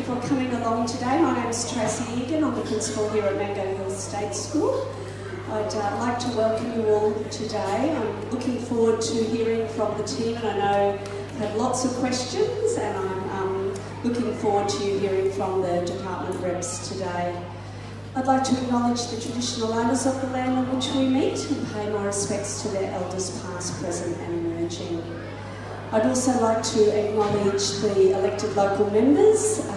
for coming along today. My name is Tracy Egan. I'm the principal here at Mango Hill State School. I'd like to welcome you all today. I'm looking forward to hearing from the team, and I know I've had lots of questions, and I'm looking forward to you hearing from the department reps today. I'd like to acknowledge the traditional owners of the land on which we meet and pay my respects to their elders past, present and emerging. I'd also like to acknowledge the elected local members.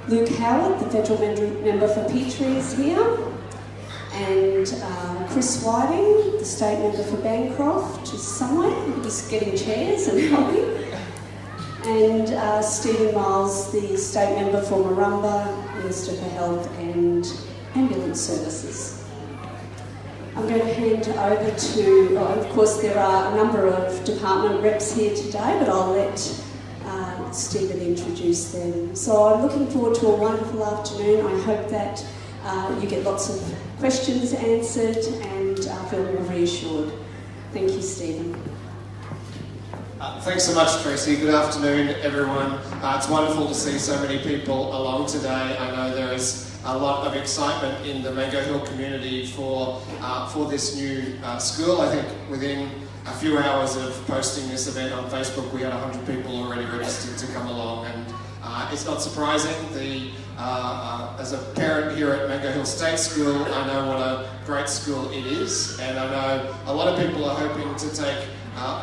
Luke Howard, the federal member for Petrie, is here, and Chris Whiting, the state member for Bancroft, is somewhere. He's getting chairs and helping. And Stephen Miles, the state member for Marumba, Minister for Health and Ambulance Services. I'm going to hand over to, of course there are a number of department reps here today, but I'll let Stephen introduce them. So I'm looking forward to a wonderful afternoon. I hope that you get lots of questions answered and feel more reassured. Thank you, Stephen. Thanks so much, Tracy. Good afternoon, everyone. It's wonderful to see so many people along today. I know there is a lot of excitement in the Mango Hill community for this new school. I think within a few hours of posting this event on Facebook, we had 100 people already registered to come along, and it's not surprising. As a parent here at Mango Hill State School, I know what a great school it is, and I know a lot of people are hoping to take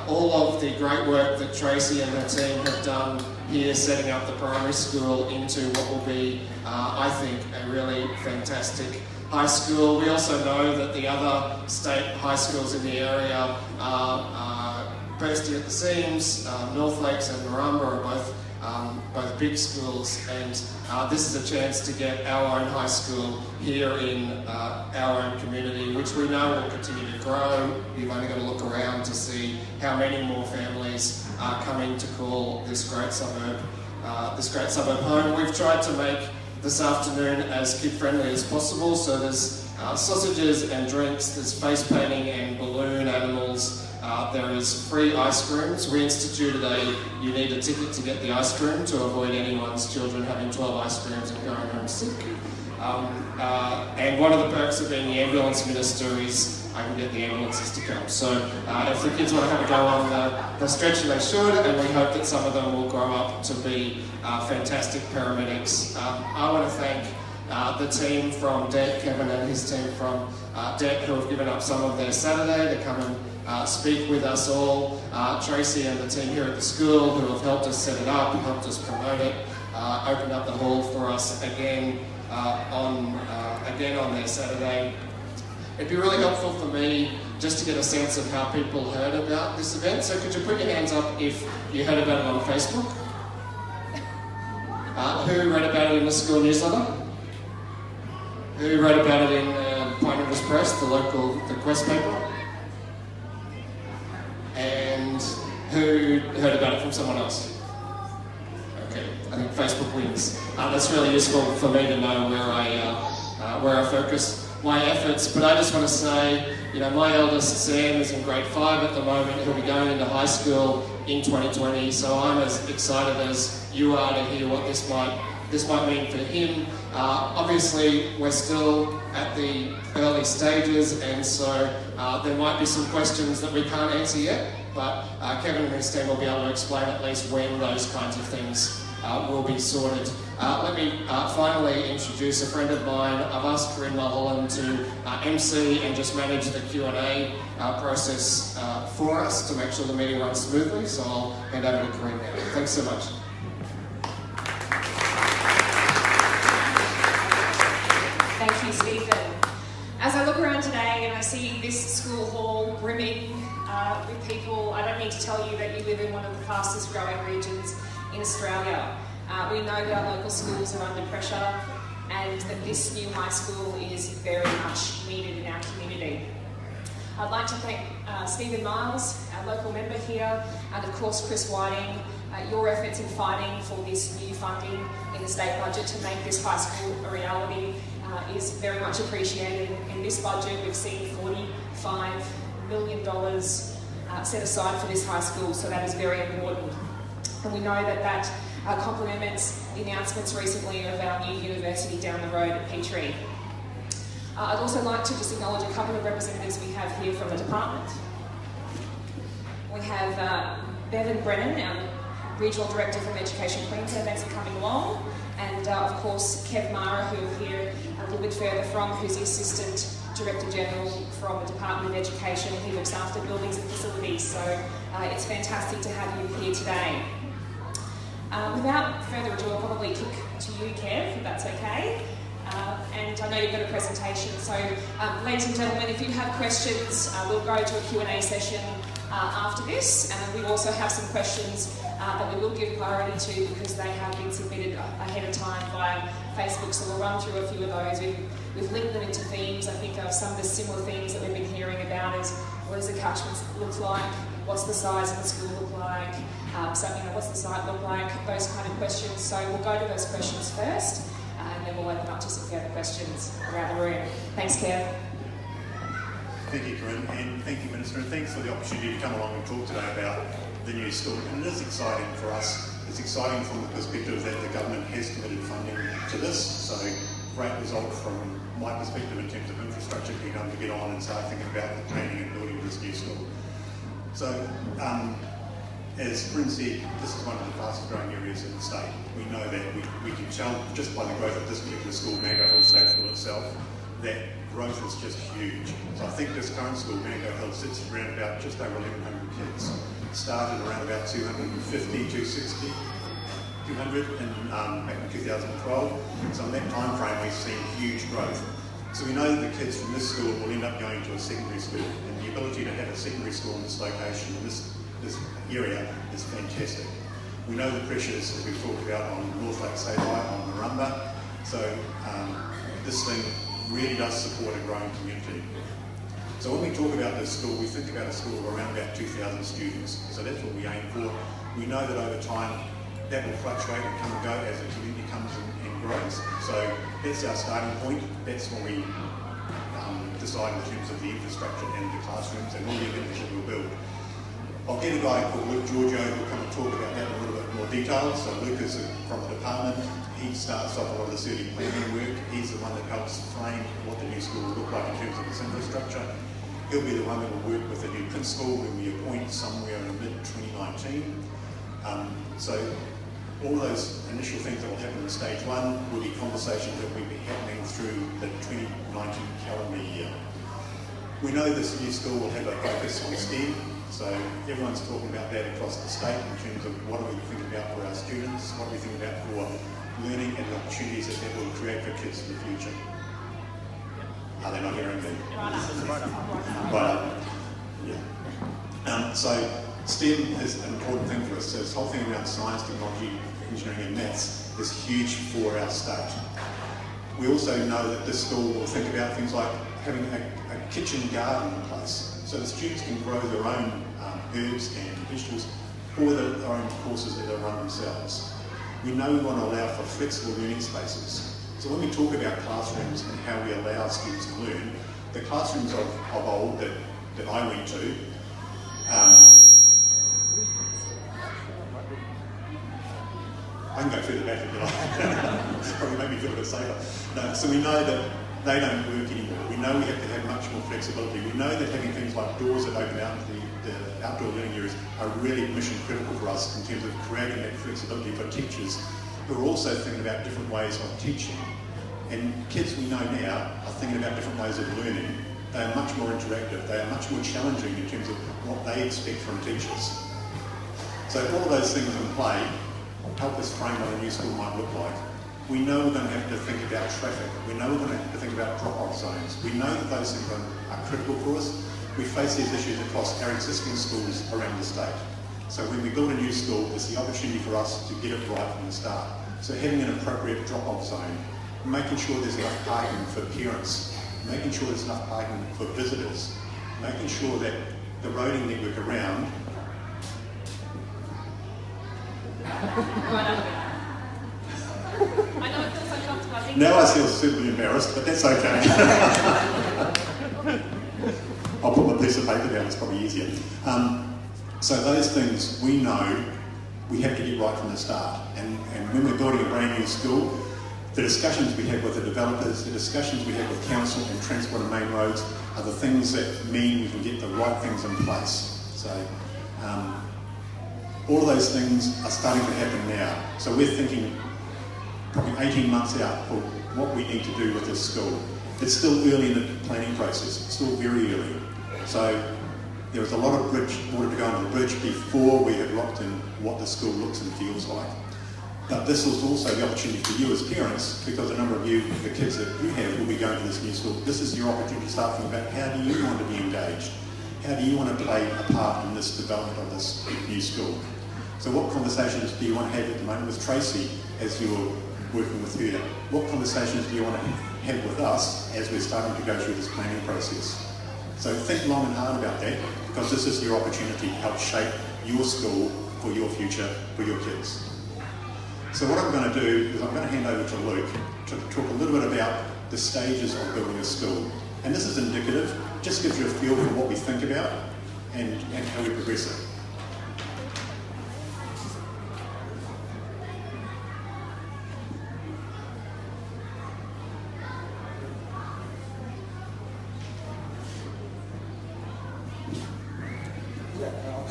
all of the great work that Tracy and her team have done here setting up the primary school into what will be, I think, a really fantastic high school. We also know that the other state high schools in the area are bursting at the seams. North Lakes and Marumba are both big schools, and this is a chance to get our own high school here in our own community, which we know will continue to grow. You've only got to look around to see how many more families are coming to call this great suburb home. We've tried to make this afternoon as kid-friendly as possible, so there's sausages and drinks, there's face painting and balloon animals. There is free ice creams. We instituted you need a ticket to get the ice cream to avoid anyone's children having 12 ice creams and going home sick. And one of the perks of being the ambulance minister is I can get the ambulances to come. So if the kids want to have a go on the stretcher, they should, and we hope that some of them will grow up to be fantastic paramedics. I want to thank the team from DET, Kevin and his team from DET, who have given up some of their Saturday to come and speak with us all. Tracy and the team here at the school who have helped us set it up, helped us promote it, opened up the hall for us again on their Saturday. It'd be really helpful for me just to get a sense of how people heard about this event. So could you put your hands up if you heard about it on Facebook? Who read about it in the school newsletter? Who read about it in Point Rivers Press, the Quest paper? And who heard about it from someone else? Okay, I think Facebook wins. That's really useful for me to know where I focus my efforts. But I just want to say, my eldest Sam is in grade 5 at the moment. He'll be going into high school in 2020. So I'm as excited as you are to hear what this might mean for him. Obviously, we're still at the early stages, and so there might be some questions that we can't answer yet, but Kevin and his team will be able to explain at least when those kinds of things will be sorted. Let me finally introduce a friend of mine. I've asked Corinne Mulholland to MC and just manage the Q&A process for us to make sure the meeting runs smoothly, so I'll hand over to Corinne now. Thanks so much. Thank you, Stephen. As I look around today and I see this school hall brimming with people, I don't need to tell you that you live in one of the fastest growing regions in Australia. We know that our local schools are under pressure and that this new high school is very much needed in our community. I'd like to thank Stephen Miles, our local member here, and of course Chris Whiting. Your efforts in fighting for this new funding in the state budget to make this high school a reality is very much appreciated. In this budget, we've seen $45 million set aside for this high school, so that is very important. And we know that compliments the announcements recently of our new university down the road at Petrie. I'd also like to just acknowledge a couple of representatives we have here from the department. We have Bevan Brennan, our Regional Director from Education Queensland, thanks for coming along. And of course, Kev Mara, who we're here a little bit further from, who's the Assistant Director General from the Department of Education. He looks after buildings and facilities, so it's fantastic to have you here today. Without further ado, I'll probably kick to you, Kev, if that's okay. And I know you've got a presentation, so ladies and gentlemen, if you have questions, we'll go to a Q&A session after this. We also have some questions that we will give priority to because they have been submitted ahead of time via Facebook, so we'll run through a few of those. We've linked them into themes. I think of some of the similar themes that we've been hearing about is what does the catchment look like, what's the size of the school look like, what's the site look like, those kind of questions. So we'll go to those questions first, and then we'll open up to some further questions around the room. Thanks, Kev. Thank you, Corinne, and thank you, Minister, and thanks for the opportunity to come along and talk today about the new school. And it is exciting for us. It's exciting from the perspective that the government has committed funding to this, so great result from my perspective in terms of infrastructure, being able to get on and start thinking about the planning and building of this new school. So, as Corinne said, this is one of the fastest growing areas in the state. We know that we can tell just by the growth of this particular school, Mango Hill State School itself, that growth is just huge. So I think this current school, Mango Hill, sits around about just over 1,100 kids. It started around about 250, 260, 200 back in 2012. So in that time frame, we've seen huge growth. So we know that the kids from this school will end up going to a secondary school, and the ability to have a secondary school in this location, in this area, is fantastic. We know the pressures, as we've talked about, on North Lake State High, on Marumba. So this thing really does support a growing community. So when we talk about this school, we think about a school of around about 2,000 students. So that's what we aim for. We know that over time, that will fluctuate and come and go as the community comes and grows. So that's our starting point. That's what we decide in terms of the infrastructure and the classrooms and all the amenities that we'll build. I'll get a guy called Luke Giorgio who will come and talk about that in a little bit more detail. So Luke is from the department. He starts off a lot of the early planning work. He's the one that helps frame what the new school will look like in terms of its infrastructure. He'll be the one that will work with the new principal when we appoint somewhere in mid-2019. So all those initial things that will happen in stage one will be conversations that will be happening through the 2019 calendar year. We know this new school will have a focus on STEM, so everyone's talking about that across the state in terms of what do we think about for our students, what do we think about for learning and the opportunities that that will create for kids in the future. Are they not hearing me? Right up. Yeah. So STEM is an important thing for us. So this whole thing around science, technology, engineering and maths is huge for our state. We also know that this school will think about things like having a kitchen garden in place. So the students can grow their own herbs and vegetables or their own courses that they run themselves. We know we want to allow for flexible learning spaces. So when we talk about classrooms and how we allow students to learn, the classrooms of old that I went to, I can go further back if you like. Probably make me feel a bit safer. No, so we know that they don't work anymore. We know we have to have much more flexibility. We know that having things like doors that open out into the outdoor learning areas are really mission critical for us in terms of creating that flexibility for teachers who are also thinking about different ways of teaching. And kids we know now are thinking about different ways of learning. They are much more interactive. They are much more challenging in terms of what they expect from teachers. So all of those things in play help us frame what a new school might look like. We know we're going to have to think about traffic. We know we're going to have to think about drop-off zones. We know that those things are critical for us. We face these issues across our existing schools around the state. So when we build a new school, it's the opportunity for us to get it right from the start. So having an appropriate drop-off zone, making sure there's enough parking for parents, making sure there's enough parking for visitors, making sure that the roading network around now I feel super embarrassed, but that's okay. I'll put my piece of paper down, it's probably easier. So those things we know we have to get right from the start. And when we're building a brand new school, the discussions we have with the developers, the discussions we have with council and transport and main roads are the things that mean we can get the right things in place. So all of those things are starting to happen now. So we're thinking probably 18 months out for what we need to do with this school. It's still early in the planning process, it's still very early. So there was a lot of water to go under the bridge before we had locked in what the school looks and feels like. But this was also the opportunity for you as parents, because a number of you, the kids that you have, will be going to this new school. This is your opportunity to start thinking about how do you want to be engaged? How do you want to play a part in this development of this new school? So what conversations do you want to have at the moment with Tracy as you're working with her? What conversations do you want to have with us as we're starting to go through this planning process? So think long and hard about that, because this is your opportunity to help shape your school for your future, for your kids. So what I'm going to do is I'm going to hand over to Luke to talk a little bit about the stages of building a school. And this is indicative, just gives you a feel for what we think about and how we progress it.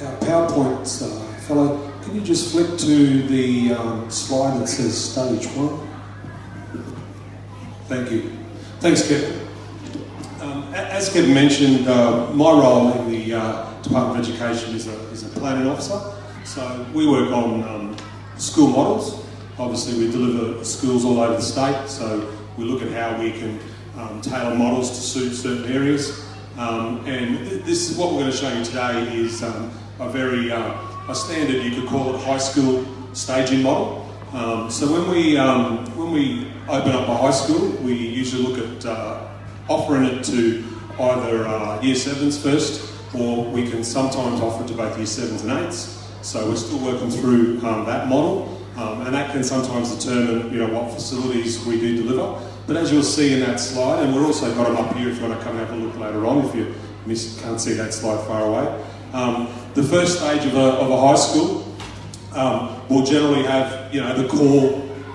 Our PowerPoint fellow, can you just flick to the slide that says stage 1? Thank you. Thanks, Kevin. As Kevin mentioned, my role in the Department of Education is a planning officer. So we work on school models. Obviously, we deliver schools all over the state, so we look at how we can tailor models to suit certain areas. And this is what we're going to show you today is a very a standard, you could call it, high school staging model. So when we open up a high school, we usually look at offering it to either Year 7s first, or we can sometimes offer it to both Year 7s and 8s. So we're still working through that model, and that can sometimes determine what facilities we do deliver. But as you'll see in that slide, and we've also got them up here if you want to come and have a look later on, if you can't see that slide far away. The first stage of a high school will generally have the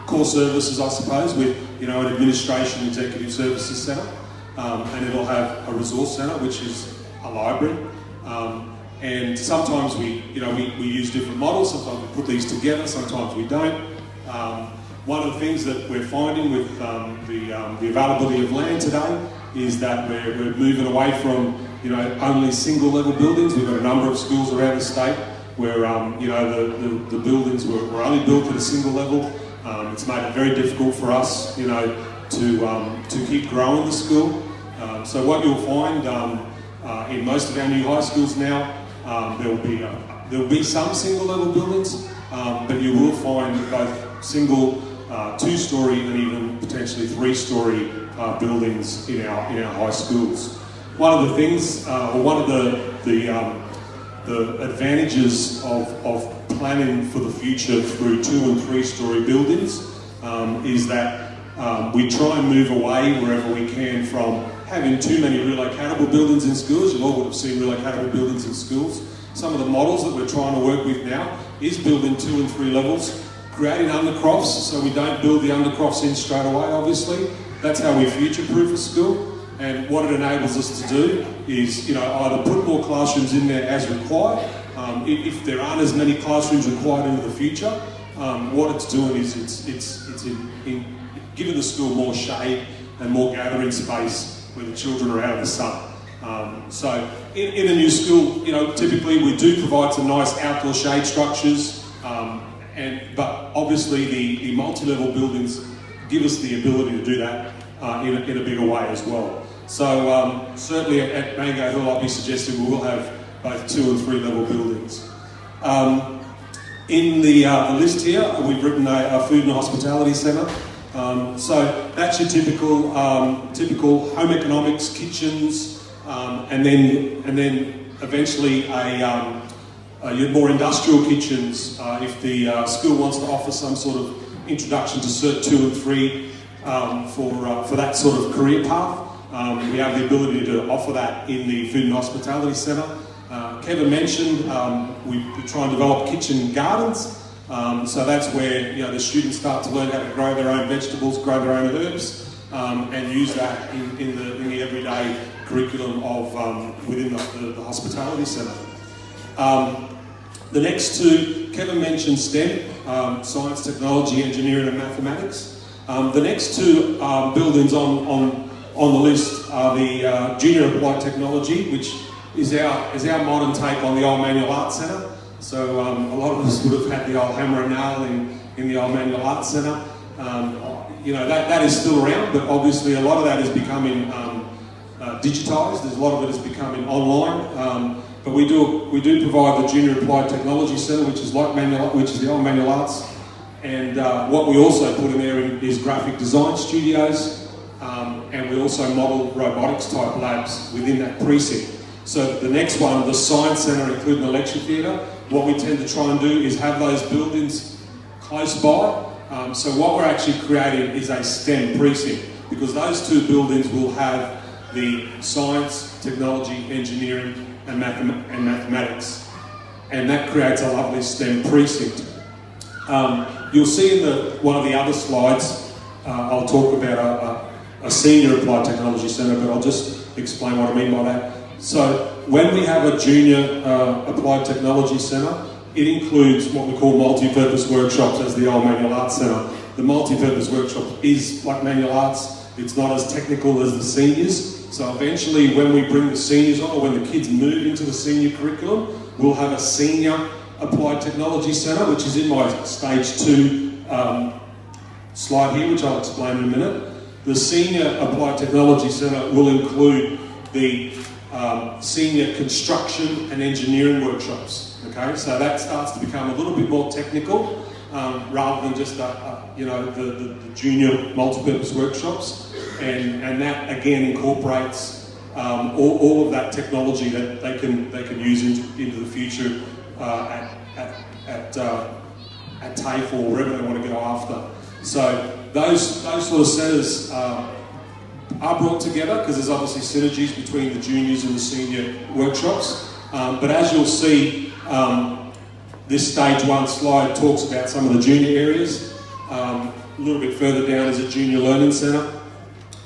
core services, I suppose, with an administration executive services centre, and it'll have a resource centre, which is a library. And sometimes we use different models. Sometimes we put these together. Sometimes we don't. One of the things that we're finding with the availability of land today is that we're moving away from only single level buildings. We've got a number of schools around the state where the buildings were only built at a single level. It's made it very difficult for us to keep growing the school. So what you'll find in most of our new high schools now, there'll be some single level buildings, but you will find both single, 2-storey and even potentially 3-storey buildings in our high schools. One of the things, or one of the advantages of planning for the future through 2- and 3-storey buildings is that we try and move away wherever we can from having too many relocatable buildings in schools. You all would have seen relocatable buildings in schools. Some of the models that we're trying to work with now is building 2 and 3 levels, creating undercrofts, so we don't build the undercrofts in straight away, obviously. That's how we future-proof a school. And what it enables us to do is, either put more classrooms in there as required. If there aren't as many classrooms required into the future, what it's doing is it's giving the school more shade and more gathering space where the children are out of the sun. So in a new school, typically we do provide some nice outdoor shade structures, but obviously the multi-level buildings give us the ability to do that in a bigger way as well. So certainly at Mango Hill, I'll be suggesting we will have both 2 and 3 level buildings. In the list here, we've written a food and hospitality centre. So that's your typical home economics, kitchens, and then eventually your more industrial kitchens. If the school wants to offer some sort of introduction to Cert 2 and 3 for that sort of career path, we have the ability to offer that in the Food and Hospitality Centre. Kevin mentioned we try and develop kitchen gardens. So that's where the students start to learn how to grow their own vegetables, grow their own herbs, and use that in the everyday curriculum of within the hospitality centre. The next two, Kevin mentioned STEM, science, technology, engineering and mathematics. The next two buildings on the list are the Junior Applied Technology, which is our modern take on the old Manual Arts Centre. So a lot of us would have had the old hammer and nail in the old Manual Arts Centre. That is still around, but obviously a lot of that is becoming digitised. There's a lot of it is becoming online. But we do provide the Junior Applied Technology Centre, which is the old Manual Arts. And what we also put in there is graphic design studios, and we also model robotics type labs within that precinct. So the next one, the Science Centre, including the lecture theatre, what we tend to try and do is have those buildings close by. So what we're actually creating is a STEM precinct, because those two buildings will have the science, technology, engineering and mathematics. And that creates a lovely STEM precinct. You'll see in one of the other slides, I'll talk about a Senior Applied Technology Centre, but I'll just explain what I mean by that. So when we have a Junior Applied Technology Centre, it includes what we call multi-purpose workshops as the old Manual Arts Centre. The multi-purpose workshop is like Manual Arts. It's not as technical as the seniors. So eventually when we bring the seniors on, or when the kids move into the senior curriculum, we'll have a Senior Applied Technology Centre, which is in my stage 2 slide here, which I'll explain in a minute. The Senior Applied Technology Centre will include the senior construction and engineering workshops. Okay, so that starts to become a little bit more technical, rather than just the junior multi-purpose workshops, and that again incorporates all of that technology that they can use into the future at TAFE or wherever they want to go after. So those sort of centres are brought together because there's obviously synergies between the juniors and the senior workshops. But as you'll see, this stage 1 slide talks about some of the junior areas. A little bit further down is a Junior Learning Centre.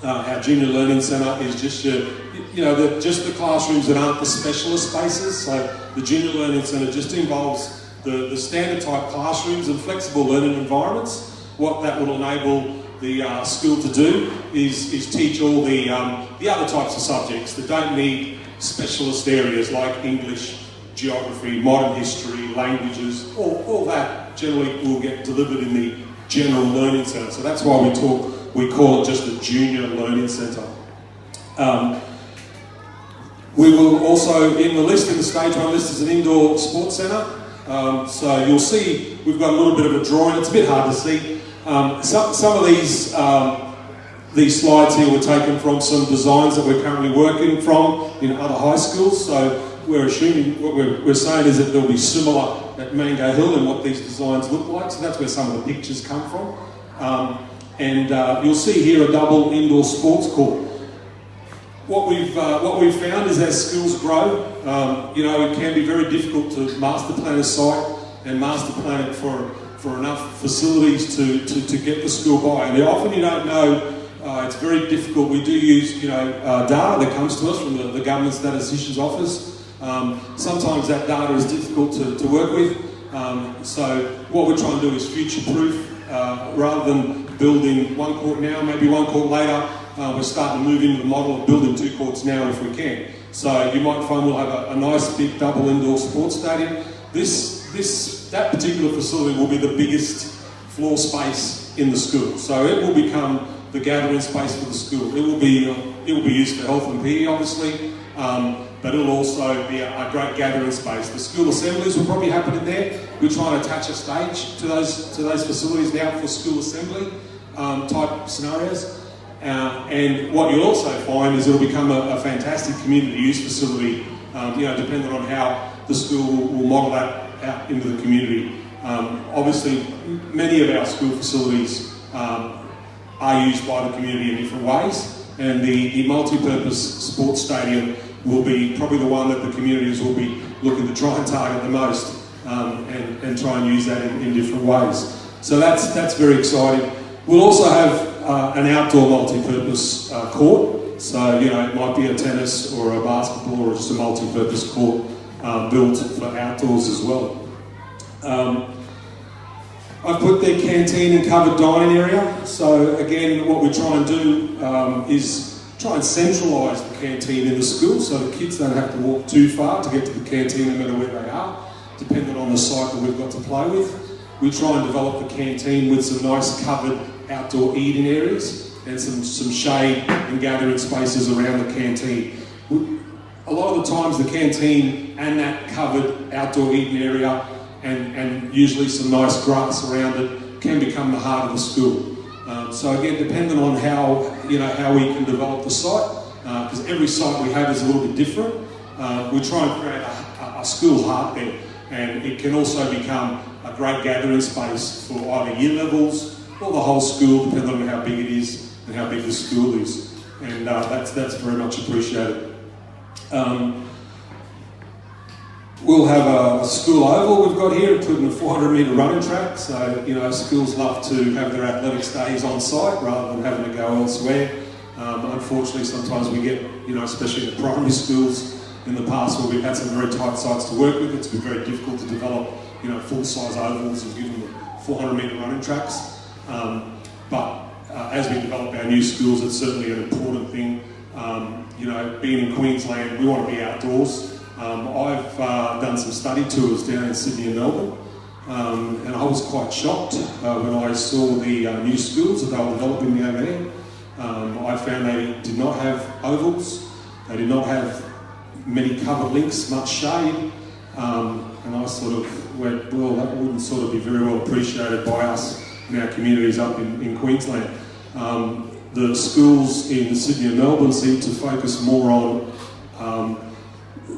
Our Junior Learning Centre is just the classrooms that aren't the specialist spaces. So the Junior Learning Centre just involves the standard type classrooms and flexible learning environments. What that will enable the school to do is teach all the other types of subjects that don't need specialist areas like English, geography, modern history, languages. All that generally will get delivered in the General Learning Centre. So that's why we call it just a Junior Learning Centre. We will also, in the stage 1 list, is an indoor sports centre. So you'll see we've got a little bit of a drawing. It's a bit hard to see. Some of these slides here were taken from some designs that we're currently working from in other high schools. So we're assuming, what we're saying is that they'll be similar at Mango Hill and what these designs look like. So that's where some of the pictures come from. You'll see here a double indoor sports court. What we've found is as schools grow, it can be very difficult to master plan a site and master plan it for enough facilities to get the school by. And often you don't know, it's very difficult. We do use data that comes to us from the Government Statistician's Office. Sometimes that data is difficult to work with. So what we're trying to do is future-proof, rather than building one court now, maybe one court later. We're starting to move into the model of building 2 courts now if we can. So you might find we'll have a nice big double indoor sports stadium. That particular facility will be the biggest floor space in the school. So it will become the gathering space for the school. It will be used for health and PE, obviously, but it'll also be a great gathering space. The school assemblies will probably happen in there. We're trying to attach a stage to those facilities now for school assembly type scenarios. And what you'll also find is it'll become a fantastic community use facility, depending on how the school will model that out into the community. Obviously, many of our school facilities are used by the community in different ways, and the multi-purpose sports stadium will be probably the one that the communities will be looking to try and target the most. and try and use that in different ways. So that's very exciting. We'll also have an outdoor multi-purpose court. So, you know, it might be a tennis or a basketball or just a multi-purpose court built for outdoors as well. I've put their canteen and covered dining area. So again, what we try and do is try and centralise the canteen in the school so the kids don't have to walk too far to get to the canteen no matter where they are, depending on the site that we've got to play with. We try and develop the canteen with some nice covered outdoor eating areas and some shade and gathering spaces around the canteen. A lot of the times the canteen and that covered outdoor eating area and usually some nice grass around it can become the heart of the school. So again, depending on how we can develop the site, because every site we have is a little bit different, we try and create a school heart there, and it can also become a great gathering space for either year levels or the whole school, depending on how big it is and how big the school is, and that's very much appreciated. We'll have a school oval we've got here, including a 400-metre running track. So, you know, schools love to have their athletics days on site rather than having to go elsewhere. Unfortunately, sometimes we get, you know, especially in the primary schools in the past where we've had some very tight sites to work with, it's been very difficult to develop, you know, full-size ovals and give them 400-metre running tracks. But as we develop our new schools, it's certainly an important thing. You know, being in Queensland, we want to be outdoors. I've done some study tours down in Sydney and Melbourne, and I was quite shocked when I saw the new schools that they were developing over there. I found they did not have ovals, they did not have many covered links, much shade, and I sort of went, well, that wouldn't sort of be very well appreciated by us in our communities up in Queensland. The schools in Sydney and Melbourne seem to focus more on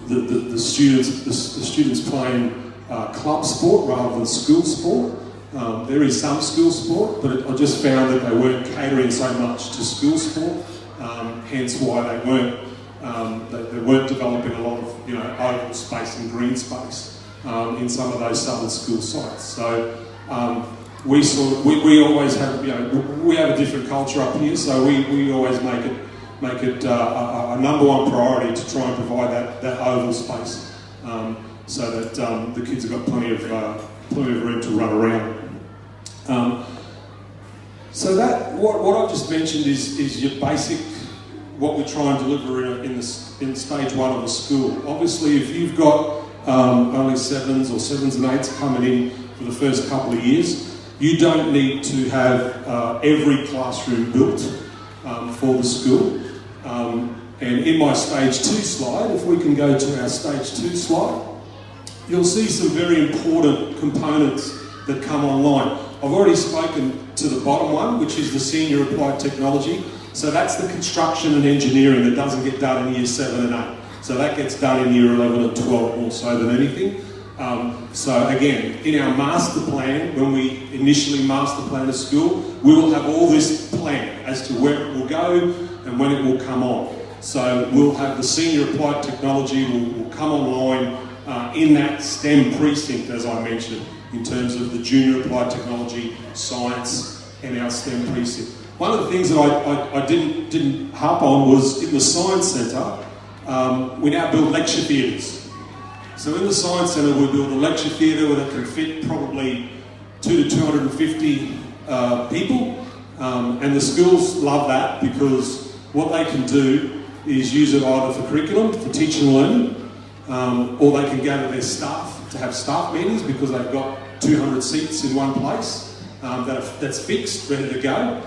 the students playing club sport rather than school sport. There is some school sport, but I just found that they weren't catering so much to school sport, hence why they weren't developing a lot of, you know, open space and green space in some of those southern school sites. So we always have, you know, we have a different culture up here, so we always make it a number one priority to try and provide that oval space, so that the kids have got plenty of room to run around. So that what I've just mentioned is your basic, what we try and deliver in stage one of the school. Obviously, if you've got only sevens and eights coming in for the first couple of years, you don't need to have every classroom built for the school. And in my stage 2 slide, if we can go to our stage 2 slide, you'll see some very important components that come online. I've already spoken to the bottom one, which is the senior applied technology. So that's the construction and engineering that doesn't get done in year 7 and 8. So that gets done in year 11 and 12 more so than anything. So again, in our master plan, when we initially master plan a school, we will have all this planned as to where it will go and when it will come on. So we'll have the senior applied technology will come online in that STEM precinct, as I mentioned, in terms of the junior applied technology, science, and our STEM precinct. One of the things that I didn't harp on was in the Science Centre, we now build lecture theatres. So in the Science Centre, we build a lecture theatre that can fit probably 200 to 250 people, and the schools love that because what they can do is use it either for curriculum, for teaching and learning, or they can gather their staff to have staff meetings because they've got 200 seats in one place that's fixed, ready to go.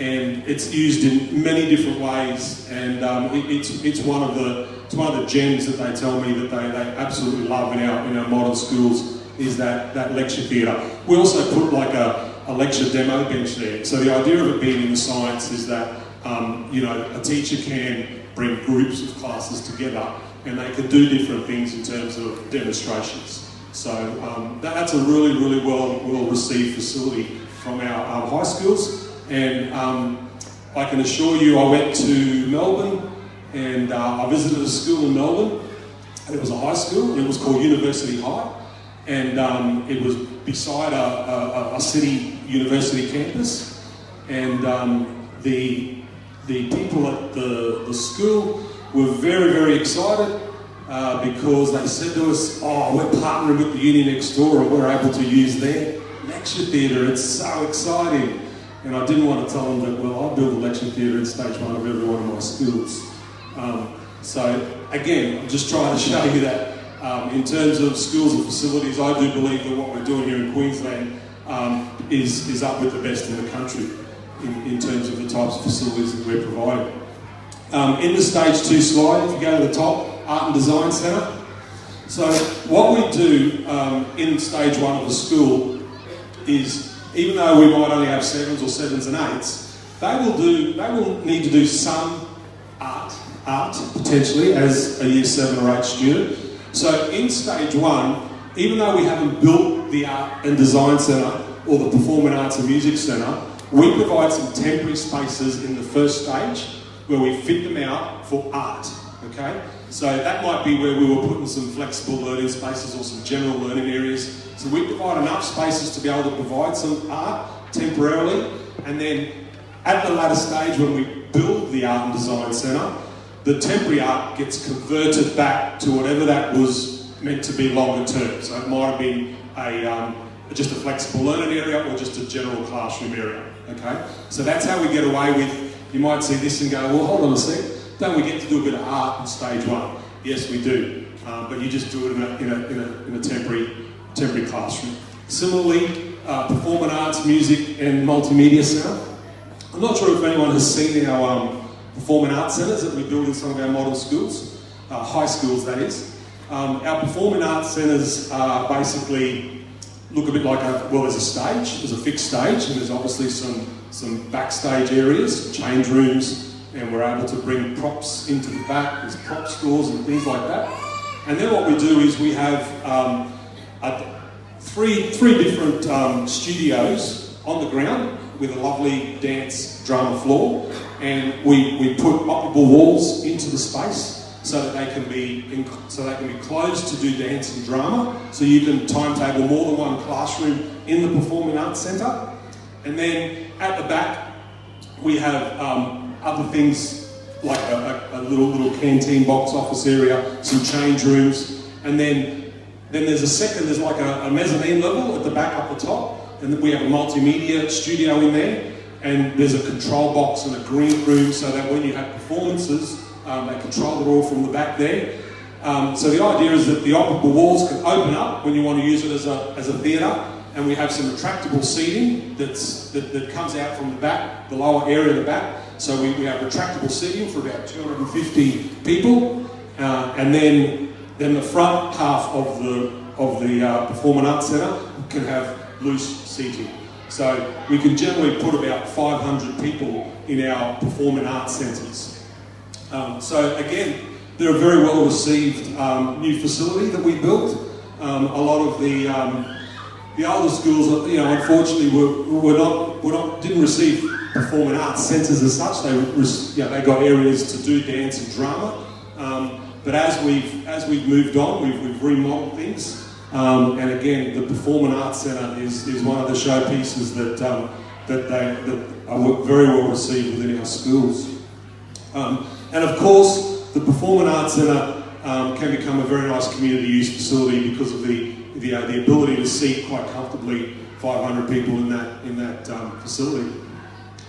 And it's used in many different ways, and it's one of the gems that they tell me that they absolutely love in our modern schools is that lecture theatre. We also put like a lecture demo bench there. So the idea of it being in the science is that you know, a teacher can bring groups of classes together and they can do different things in terms of demonstrations. So that's a really, really well received facility from our high schools. And I can assure you, I went to Melbourne and I visited a school in Melbourne. It was a high school and it was called University High. and it was beside a city university campus, and the people at the school were very, very excited because they said to us, "Oh, we're partnering with the uni next door and we're able to use their lecture theatre. It's so exciting." And I didn't want to tell them that, well, I built a lecture theatre in stage 1 of every one of my schools. So again, I'm just trying to show you that in terms of schools and facilities, I do believe that what we're doing here in Queensland is up with the best in the country in terms of the types of facilities that we're providing. In the stage 2 slide, if you go to the top, Art and Design Centre. So what we do in stage 1 of the school is, even though we might only have 7s or 7s and 8s, they will need to do some art potentially as a year 7 or 8 student. So in stage 1, even though we haven't built the Art and Design Centre or the Performing Arts and Music Centre, we provide some temporary spaces in the first stage where we fit them out for art, okay? So that might be where we were putting some flexible learning spaces or some general learning areas. So we provide enough spaces to be able to provide some art temporarily, and then at the latter stage when we build the Art and Design Centre, the temporary art gets converted back to whatever that was meant to be longer term. So it might have been just a flexible learning area or just a general classroom area, okay? So that's how we get away with, you might see this and go, well, hold on a sec, don't we get to do a bit of art in stage 1? Yes, we do, but you just do it in a temporary classroom. Similarly, Performing Arts, Music and Multimedia Centre. I'm not sure if anyone has seen our Performing Arts Centres that we build in some of our model schools, high schools that is. Our Performing Arts Centres basically look a bit like there's a stage, there's a fixed stage, and there's obviously some backstage areas, change rooms, and we're able to bring props into the back, there's prop stores and things like that. And then what we do is we have three different studios on the ground with a lovely dance drama floor, and we put operable walls into the space so that they can be closed to do dance and drama. So you can timetable more than one classroom in the Performing Arts Centre. And then at the back we have other things like a little canteen box office area, some change rooms, and then there's like a mezzanine level at the back up the top, and then we have a multimedia studio in there, and there's a control box and a green room so that when you have performances, they control it all from the back there. So the idea is that the operable walls can open up when you want to use it as a theatre, and we have some retractable seating that comes out from the back, the lower area of the back. So we have retractable seating for about 250 people, and then the front half of the Performing Arts Centre can have loose seating. So we can generally put about 500 people in our Performing Arts Centres. So again, they're a very well received new facility that we built. A lot of the older schools, unfortunately, didn't receive Performing Arts Centres as such. They got areas to do dance and drama. But as we've moved on, we've remodeled things. And again, the Performing Arts Centre is one of the showpieces that are very well received within our schools. And of course, the Performing Arts Centre can become a very nice community use facility because of the ability to seat quite comfortably 500 people in that facility.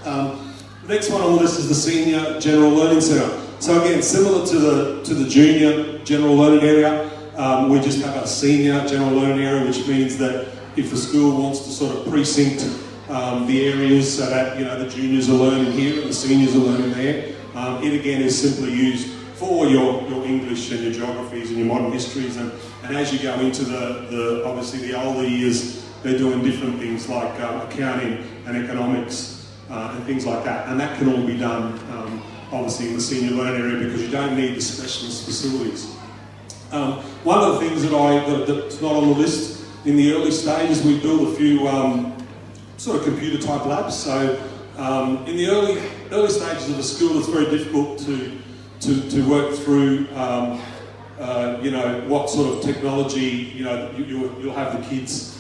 The next one on the list is the Senior General Learning Centre. So again, similar to the Junior General Learning Area, we just have a Senior General Learning Area, which means that if the school wants to sort of precinct the areas so that the juniors are learning here and the seniors are learning there, it again is simply used for your English and your geographies and your modern histories, and as you go into obviously the older years, they're doing different things like accounting and economics and things like that, and that can all be done obviously in the senior learning area because you don't need the specialist facilities. One of the things that's not on the list in the early stages, we built a few sort of computer type labs. So in the early stages of the school, it's very difficult to work through what sort of technology, you'll have the kids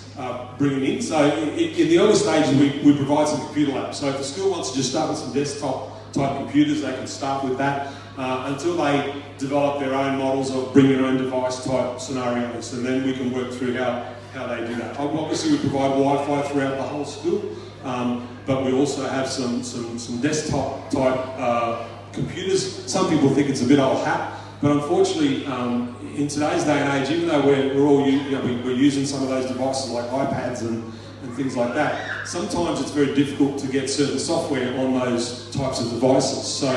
bringing in. So in the early stages, we provide some computer labs. So if the school wants to just start with some desktop type computers, they can start with that until they develop their own models or bring their own device type scenarios, and then we can work through how they do that. Obviously, we provide Wi-Fi throughout the whole school, but we also have some desktop type computers. Some people think it's a bit old hat, but unfortunately, in today's day and age, even though we're using some of those devices like iPads and things like that, sometimes it's very difficult to get certain software on those types of devices. So,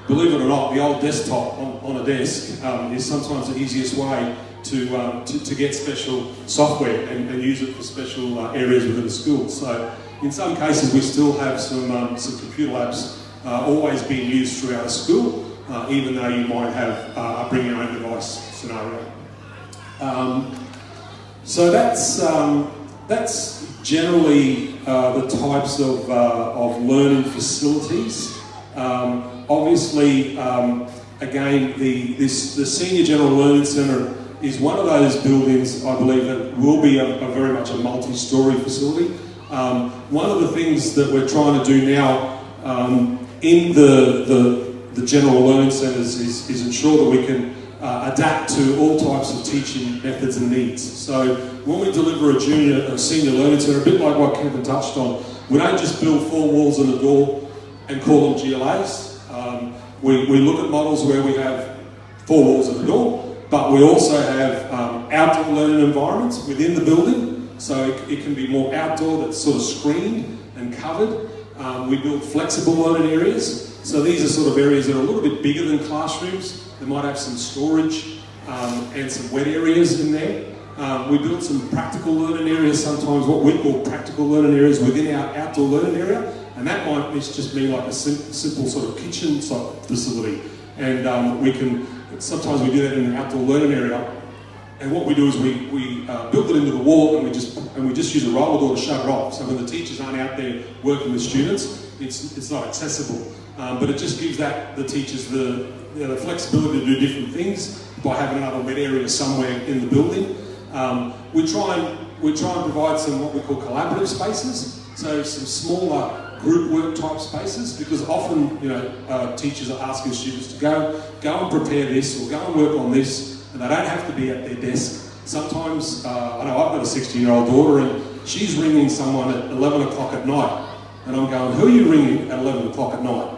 believe it or not, the old desktop on a desk is sometimes the easiest way to get special software and use it for special areas within the school. So, in some cases, we still have some computer labs always being used throughout a school, even though you might have a bring your own device scenario. So that's generally the types of learning facilities. Obviously, again, the Senior General Learning Centre is one of those buildings, I believe, that will be a very much a multi-storey facility. One of the things that we're trying to do now in the General Learning Centres is ensure that we can adapt to all types of teaching methods and needs. So when we deliver a senior learning centre, a bit like what Kevin touched on, we don't just build 4 walls and a door and call them GLAs. We look at models where we have 4 walls and a door, but we also have outdoor learning environments within the building. So it can be more outdoor, that's sort of screened and covered. We build flexible learning areas. So these are sort of areas that are a little bit bigger than classrooms. They might have some storage and some wet areas in there. We build some practical learning areas, sometimes what we call practical learning areas within our outdoor learning area. And that might just mean like a simple sort of kitchen type facility. And sometimes we do that in an outdoor learning area. And what we do is we build it into the wall and we just use a roller door to shut it off. So when the teachers aren't out there working with students, it's not accessible. But it just gives the teachers the flexibility to do different things by having another wet area somewhere in the building. We try and provide some what we call collaborative spaces. So some smaller group work type spaces, because often teachers are asking students to go and prepare this or go and work on this, and they don't have to be at their desk. Sometimes, I know I've got a 16-year-old daughter and she's ringing someone at 11 o'clock at night, and I'm going, who are you ringing at 11 o'clock at night?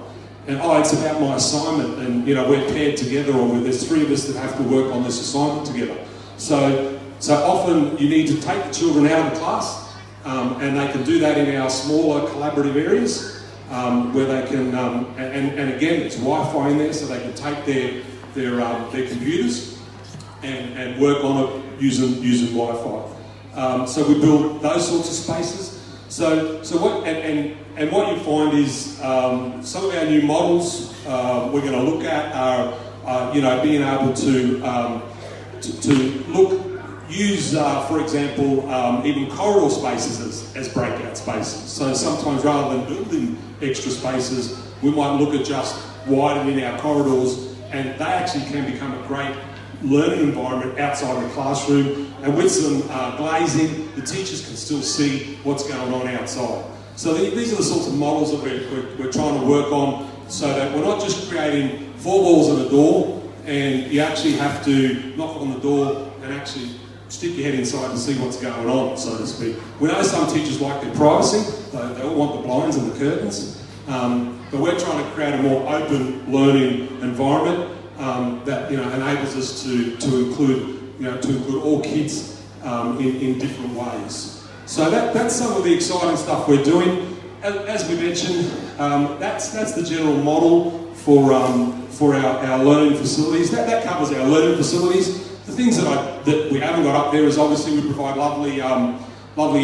And it's about my assignment, and we're paired together, or there's 3 of us that have to work on this assignment together. So often you need to take the children out of the class, and they can do that in our smaller collaborative areas, where they can, and again, it's Wi-Fi in there, so they can take their computers and work on it using Wi-Fi. So we build those sorts of spaces. What you find is some of our new models we're going to look at are being able to use, for example, even corridor spaces as breakout spaces. So sometimes rather than building extra spaces, we might look at just widening our corridors, and they actually can become a great learning environment outside the classroom, and with some glazing, the teachers can still see what's going on outside. So these are the sorts of models that we're trying to work on, so that we're not just creating 4 walls and a door, and you actually have to knock on the door and actually stick your head inside and see what's going on, so to speak. We know some teachers like their privacy, they all want the blinds and the curtains, but we're trying to create a more open learning environment that enables us to include all kids in different ways. So that's some of the exciting stuff we're doing. As we mentioned, that's the general model for our learning facilities. That covers our learning facilities. The things that we haven't got up there is obviously we provide lovely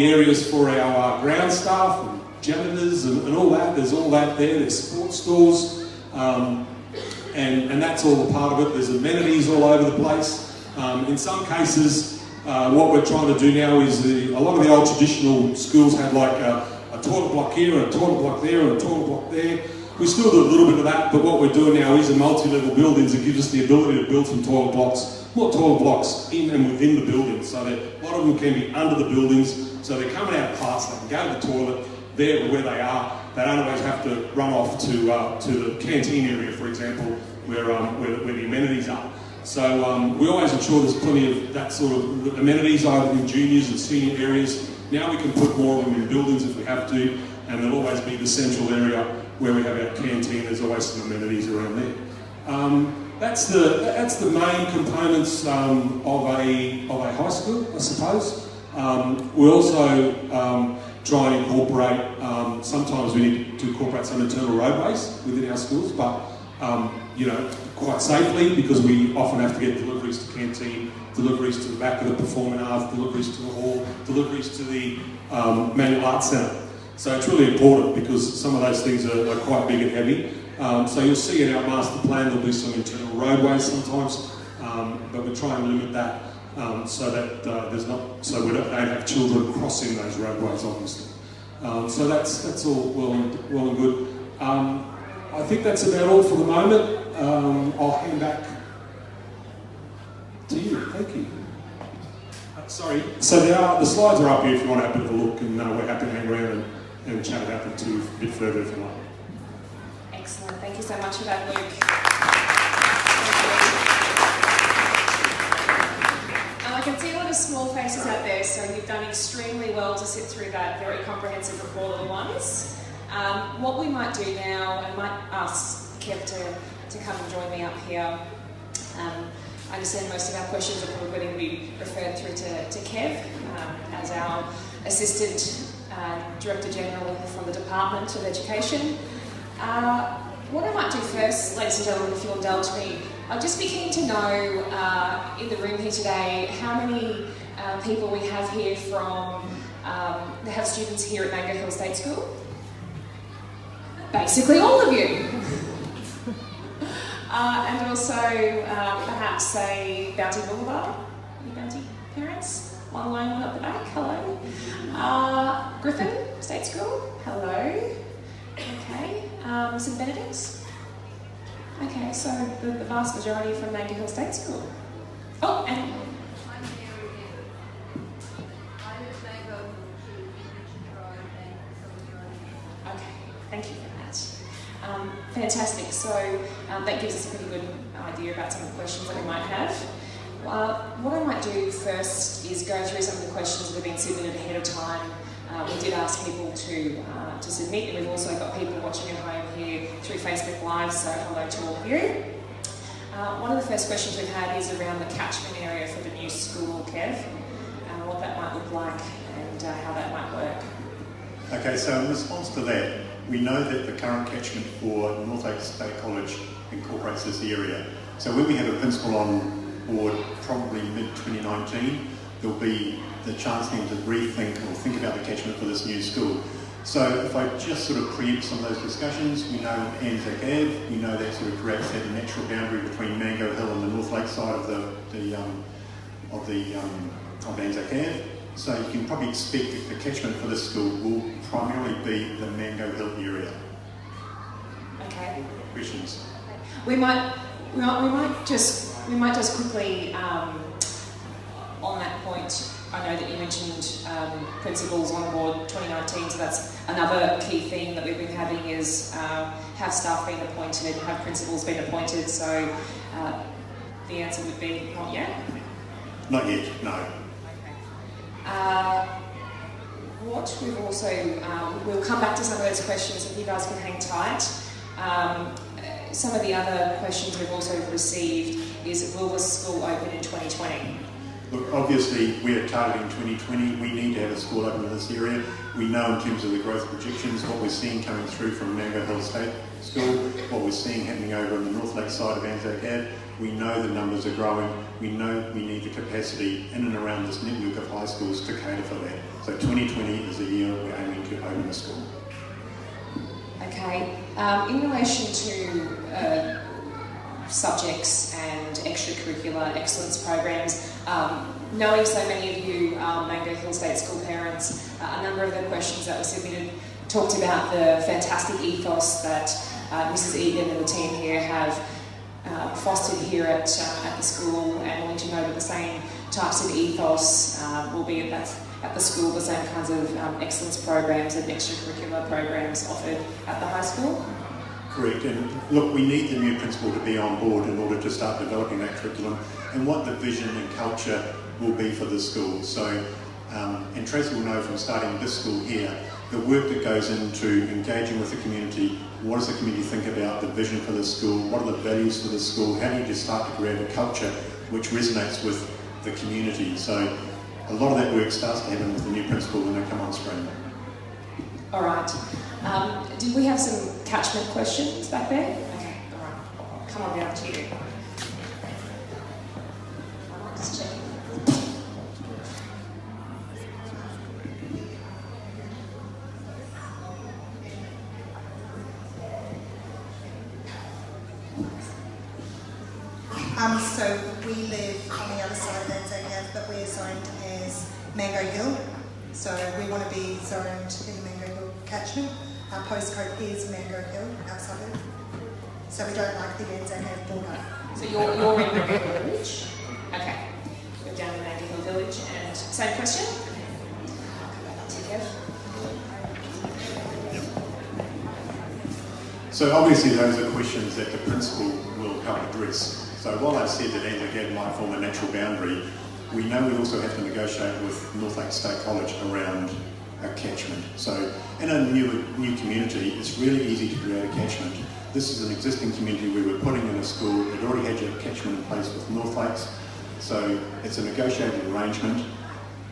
areas for our ground staff and janitors and all that. There's all that there. There's sports stores. And that's all a part of it. There's amenities all over the place. In some cases, what we're trying to do now is a lot of the old traditional schools had like a toilet block here and a toilet block there and a toilet block there. We still do a little bit of that, but what we're doing now is in multi-level buildings. It gives us the ability to build some toilet blocks more toilet blocks in and within the buildings, so that a lot of them can be under the buildings, so they're coming out of class, they can go to the toilet there where they are. They don't always have to run off to the canteen area, for example, where the amenities are. So we always ensure there's plenty of that sort of amenities either in juniors and senior areas. Now we can put more of them in buildings if we have to, and there'll always be the central area where we have our canteen. There's always some amenities around there. That's the main components of a high school, I suppose. We also try and incorporate. Sometimes we need to incorporate some internal roadways within our schools, but quite safely, because we often have to get deliveries to canteen, deliveries to the back of the performing arts, deliveries to the hall, deliveries to the manual arts centre. So it's really important because some of those things are quite big and heavy. So you'll see in our master plan there'll be some internal roadways sometimes, but we try and limit that so that we don't have children crossing those roadways, obviously. So that's all well and good. I think that's about all for the moment. I'll hand back to you. Thank you. Sorry. So the slides are up here if you want to have a bit of a look, and we're happy to hang around and chat about them too a bit further if you like. Excellent. Thank you so much for that, Luke. I can see a lot of small faces out there, so you've done extremely well to sit through that very comprehensive report, little ones. What we might do now, I might ask Kev to come and join me up here. I understand most of our questions are probably going to be referred through to Kev as our Assistant Director General from the Department of Education. What I might do first, ladies and gentlemen, if you'll indulge me, I'd just be keen to know in the room here today how many people we have here from, have students here at Mango Hill State School. Basically all of you. And also perhaps say Bounty Boulevard, you Bounty parents? One line, one up the back, hello. Griffin State School, hello. Okay, St Benedict's. Okay, so the vast majority from Mango Hill State School. Oh, and okay, thank you for that. Fantastic. So that gives us a pretty good idea about some of the questions that we might have. What I might do first is go through some of the questions that have been submitted ahead of time. We did ask people to submit, and we've also got people watching at home here through Facebook Live, so hello to all of you. One of the first questions we've had is around the catchment area for the new school, Kev, what that might look like and how that might work. Okay, so in response to that, we know that the current catchment for Northlake State College incorporates this area. So when we have a principal on board, probably mid-2019, there'll be the chance then to rethink or think about the catchment for this new school. So if I just sort of preempt some of those discussions, we know Anzac Ave, we know that sort of creates that natural boundary between Mango Hill and the Northlake side of Anzac Ave. So you can probably expect that the catchment for this school will primarily be the Mango Hill area. Okay. Questions? We might just quickly on that point. I know that you mentioned principals on board 2019, so that's another key theme that we've been having is have staff been appointed, have principals been appointed, so the answer would be not yet? Not yet, no. Okay. What we've also, we'll come back to some of those questions if you guys can hang tight. Some of the other questions we've also received is, will the school open in 2020? Look, obviously we're targeting 2020. We need to have a school open in this area. We know in terms of the growth projections, what we're seeing coming through from Mango Hill State School, what we're seeing happening over on the Northlake side of Anzac Ave. We know the numbers are growing. We know we need the capacity in and around this network of high schools to cater for that. So 2020 is the year we're aiming to open the school. Okay. In relation to subjects and extracurricular excellence programs, knowing so many of you Mango Hill State School parents, a number of the questions that were submitted talked about the fantastic ethos that Mrs. Egan and the team here have fostered here at the school, and wanting to know that the same types of ethos will be at the school, the same kinds of excellence programs and extracurricular programs offered at the high school? Correct, and look, we need the new principal to be on board in order to start developing that curriculum and what the vision and culture will be for the school. So, and Tracy will know from starting this school here, the work that goes into engaging with the community. What does the community think about the vision for the school? What are the values for the school? How do you just start to create a culture which resonates with the community? So a lot of that work starts to happen with the new principal when they come on stream. All right. Did we have some catchment questions back there? Okay, all right. I'll come on down to you. Just checking. So we live on the other side of Anzac Ave, but we're zoned as Mango Hill. So we want to be zoned in the Mango Hill catchment. Our postcode is Mango Hill, our suburb. So we don't like the Anzac Ave border. So you're in Mango Hill Village? Okay. We're down in Mango Hill Village. And same question? I'll come back to you, Kev. So obviously those are questions that the principal will help address. So while I said that Anzac Ave might form a natural boundary, we know we also have to negotiate with Northlake State College around a catchment. So in a new community, it's really easy to create a catchment. This is an existing community we were putting in a school. It already had a catchment in place with Northlakes. So it's a negotiated arrangement.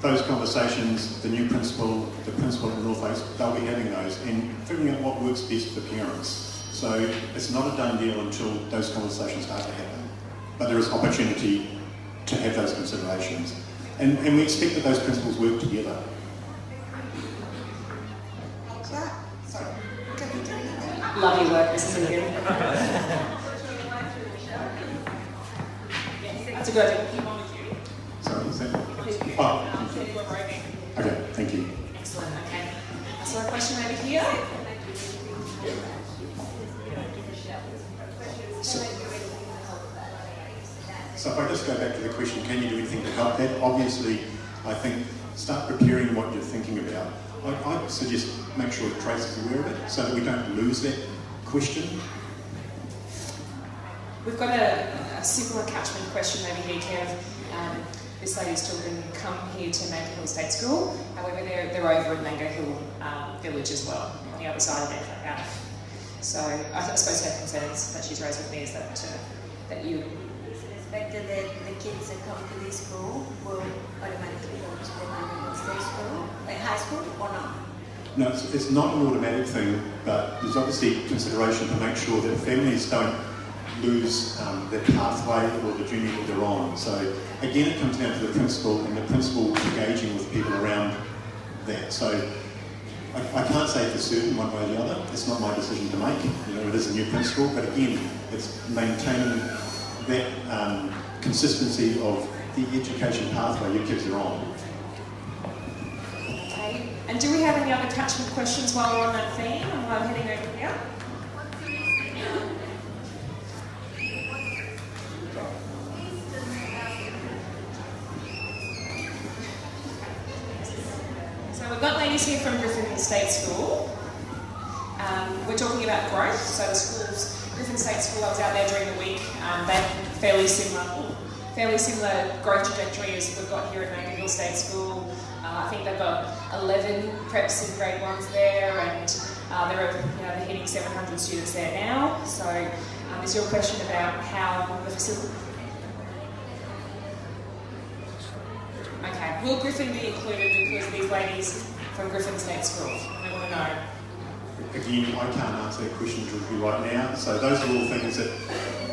Those conversations, the new principal, the principal at Northlakes, they'll be having those and figuring out what works best for parents. So it's not a done deal until those conversations start to happen. But there is opportunity to have those considerations. And we expect that those principals work together. Sorry. Can we do anything? Love your work, Mrs. Higgin. That's a good idea. Sorry, is that? Oh. Okay, thank you. Excellent, okay. So a question over here. So if I just go back to the question, can you do anything to help that? Obviously, I think start preparing what you're thinking about. I suggest make sure that Tracy's aware of it so that we don't lose that question. We've got a similar catchment question over here, Kev. This lady's children come here to Mango Hill State School. However, they're over at Mango Hill Village as well, on the other side of Anzac Ave. So I suppose her concerns that she's raised with me is that you... Expected that the kids that come to this school will automatically go to the Mango Hill State School, like high school, or not? No, it's not an automatic thing, but there's obviously consideration to make sure that families don't lose their pathway or the journey that they're on. So again, it comes down to the principal and the principal engaging with people around that. So I can't say for certain one way or the other. It's not my decision to make. You know, it is a new principal, but again, it's maintaining that consistency of the education pathway your kids are on. Okay. And do we have any other catchment questions while we're on that theme and while I'm heading over here? So we've got ladies here from Griffin State School. We're talking about growth. So the schools, Griffin State School, I was out there during the week. They have fairly similar growth trajectory as we've got here at Mango Hill State School. I think they've got 11 preps in grade 1s there, and they're hitting 700 students there now. So is your question about how the facility... Okay, will Griffin be included because these ladies from Griffin State School? I want to know. Again, I can't answer that question directly right now. So those are all things that,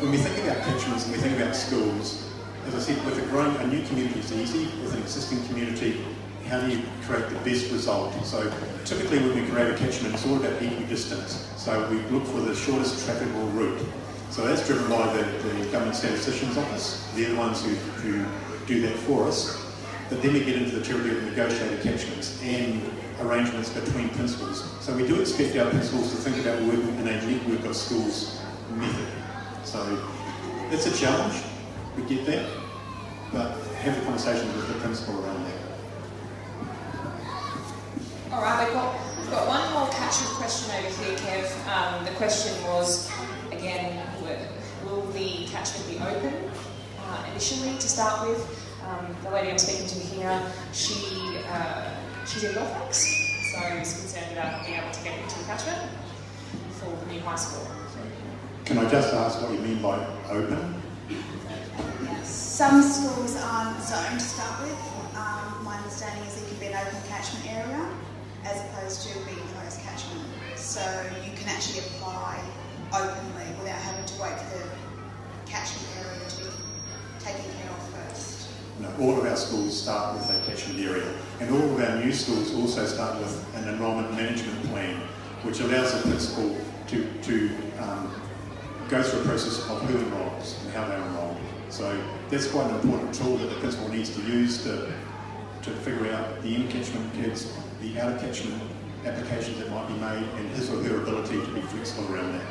when we think about catchments and we think about schools, as I said, with a new community is easy. With an existing community, how do you create the best result? So typically when we create a catchment, it's all about equidistance. So we look for the shortest trafficable route. So that's driven by the Government Statistician's Office. They're the ones who do that for us. But then we get into the territory of negotiated catchments and arrangements between principals. So we do expect our principals to think about working in a network of schools method. So it's a challenge, we get that, but have the conversation with the principal around that. All right, we've got one more catchment question over here, Kev. The question was, again, will the catchment be open initially to start with? The lady I'm speaking to here, she's in Norfolks, so is concerned about not being able to get into the catchment for the new high school. Can I just ask what you mean by open? Some schools aren't zoned to start with. My understanding is it can be an open catchment area as opposed to being closed catchment. So you can actually apply openly without having to wait for the catchment area to be taken care of first. No, all of our schools start with a catchment area, and all of our new schools also start with an enrolment management plan, which allows the principal to go through a process of who enrolls and how they enroll. So that's quite an important tool that the principal needs to use to figure out the in-catchment kids, the out-of-catchment applications that might be made, and his or her ability to be flexible around that.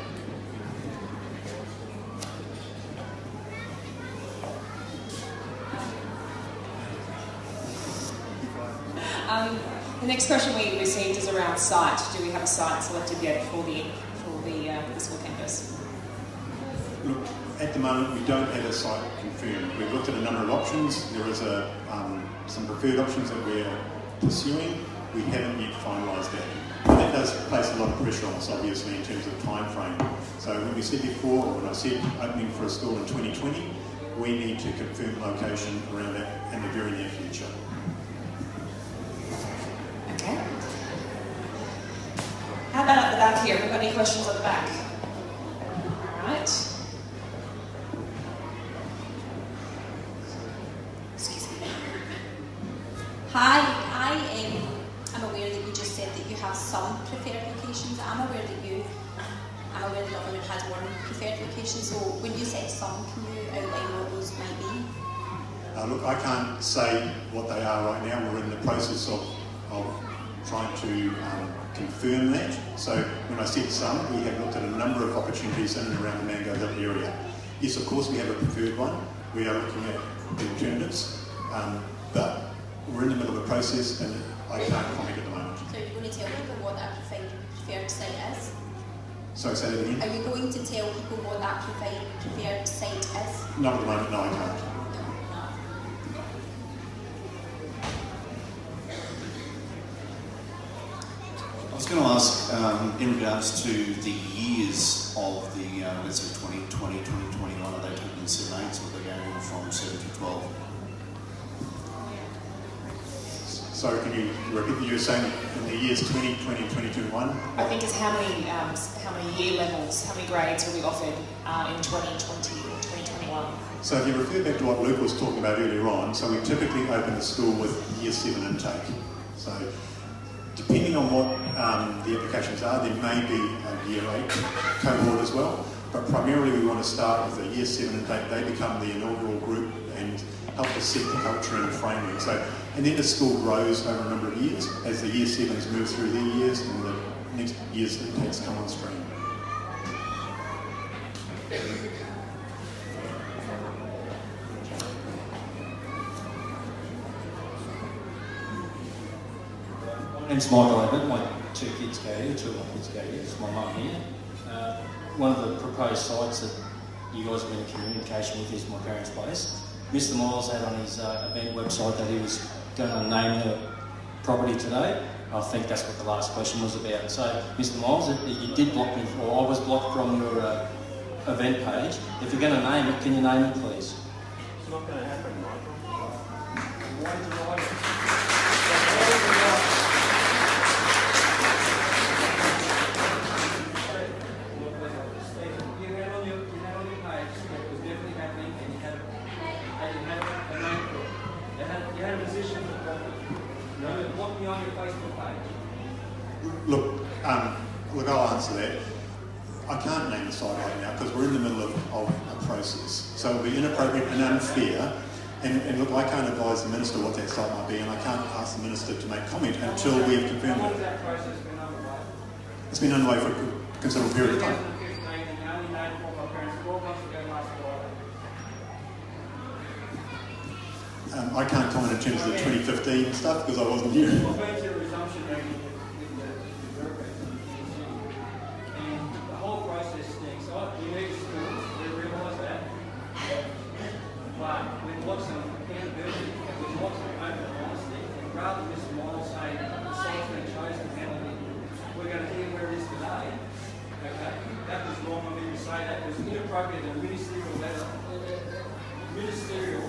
The next question we received is around site. Do we have a site selected yet for the school campus? Look, at the moment we don't have a site confirmed. We've looked at a number of options. There is some preferred options that we're pursuing. We haven't yet finalised that. And that does place a lot of pressure on us, obviously, in terms of time frame. So when we said before, or when I said opening for a school in 2020, we need to confirm location around that in the very near future. Okay. How about at the back here? Have we got any questions at the back? All right. Excuse me. Hi, I'm aware that you just said that you have some preferred locations. I'm aware that the government has one preferred location. So when you said some, can you outline what those might be? Look, I can't say what they are right now. We're in the process of trying to confirm that. So when I said some, we have looked at a number of opportunities in and around the Mango Hill area. Yes, of course, we have a preferred one. We are looking at the alternatives, but we're in the middle of a process and I can't comment at the moment. So are you going to tell people what that preferred site is? Sorry, say that again? Are you going to tell people what that preferred site is? Not at the moment, no, I can't. I was going to ask, in regards to the years of the, let's say 2020, 2021, are they taking 7, 8, or are they going from 7 to 12? So can you repeat what you were saying in the years 2020 and 2021? I think it's how many year levels, how many grades will be offered in 2020 or 2021. So if you refer back to what Luke was talking about earlier on, so we typically open the school with year 7 intake. So depending on what the applications are, there may be a year 8 cohort as well, but primarily we want to start with a year 7 intake. They become the inaugural group and help us set the culture and the framework. So, and then the school grows over a number of years as the year 7s move through their years and the next year's intakes come on stream. My name's Michael Abbott. My 2 kids go here, 2 of my kids go here. It's my mum here. One of the proposed sites that you guys have been in communication with is my parents' place. Mr. Miles had on his event website that he was going to name the property today. I think that's what the last question was about. So, Mr. Miles, you did block me, or I was blocked from your event page. If you're going to name it, can you name it, please? It's not going to happen, Michael. Why did you like it? Look, I'll answer that. I can't name the site right now because we're in the middle of a process. So it'll be inappropriate and unfair. And look, I can't advise the Minister what that site might be, and I can't ask the Minister to make comment until we have confirmed it. How long has that process been underway? It's been underway for a considerable period of time. 2015, and the only notified my parents 12 months ago I can't comment in terms of the 2015 stuff because I wasn't here. Well, back to your resumption meeting with the bureaucrats and the whole process stinks. We need schools, we realise that. But we've lost some accountability and we've lost some open honesty. And rather than Mr. Miles saying the site's been chosen, we're going to hear where it is today. Okay, that was wrong of me to say that. It was inappropriate at a ministerial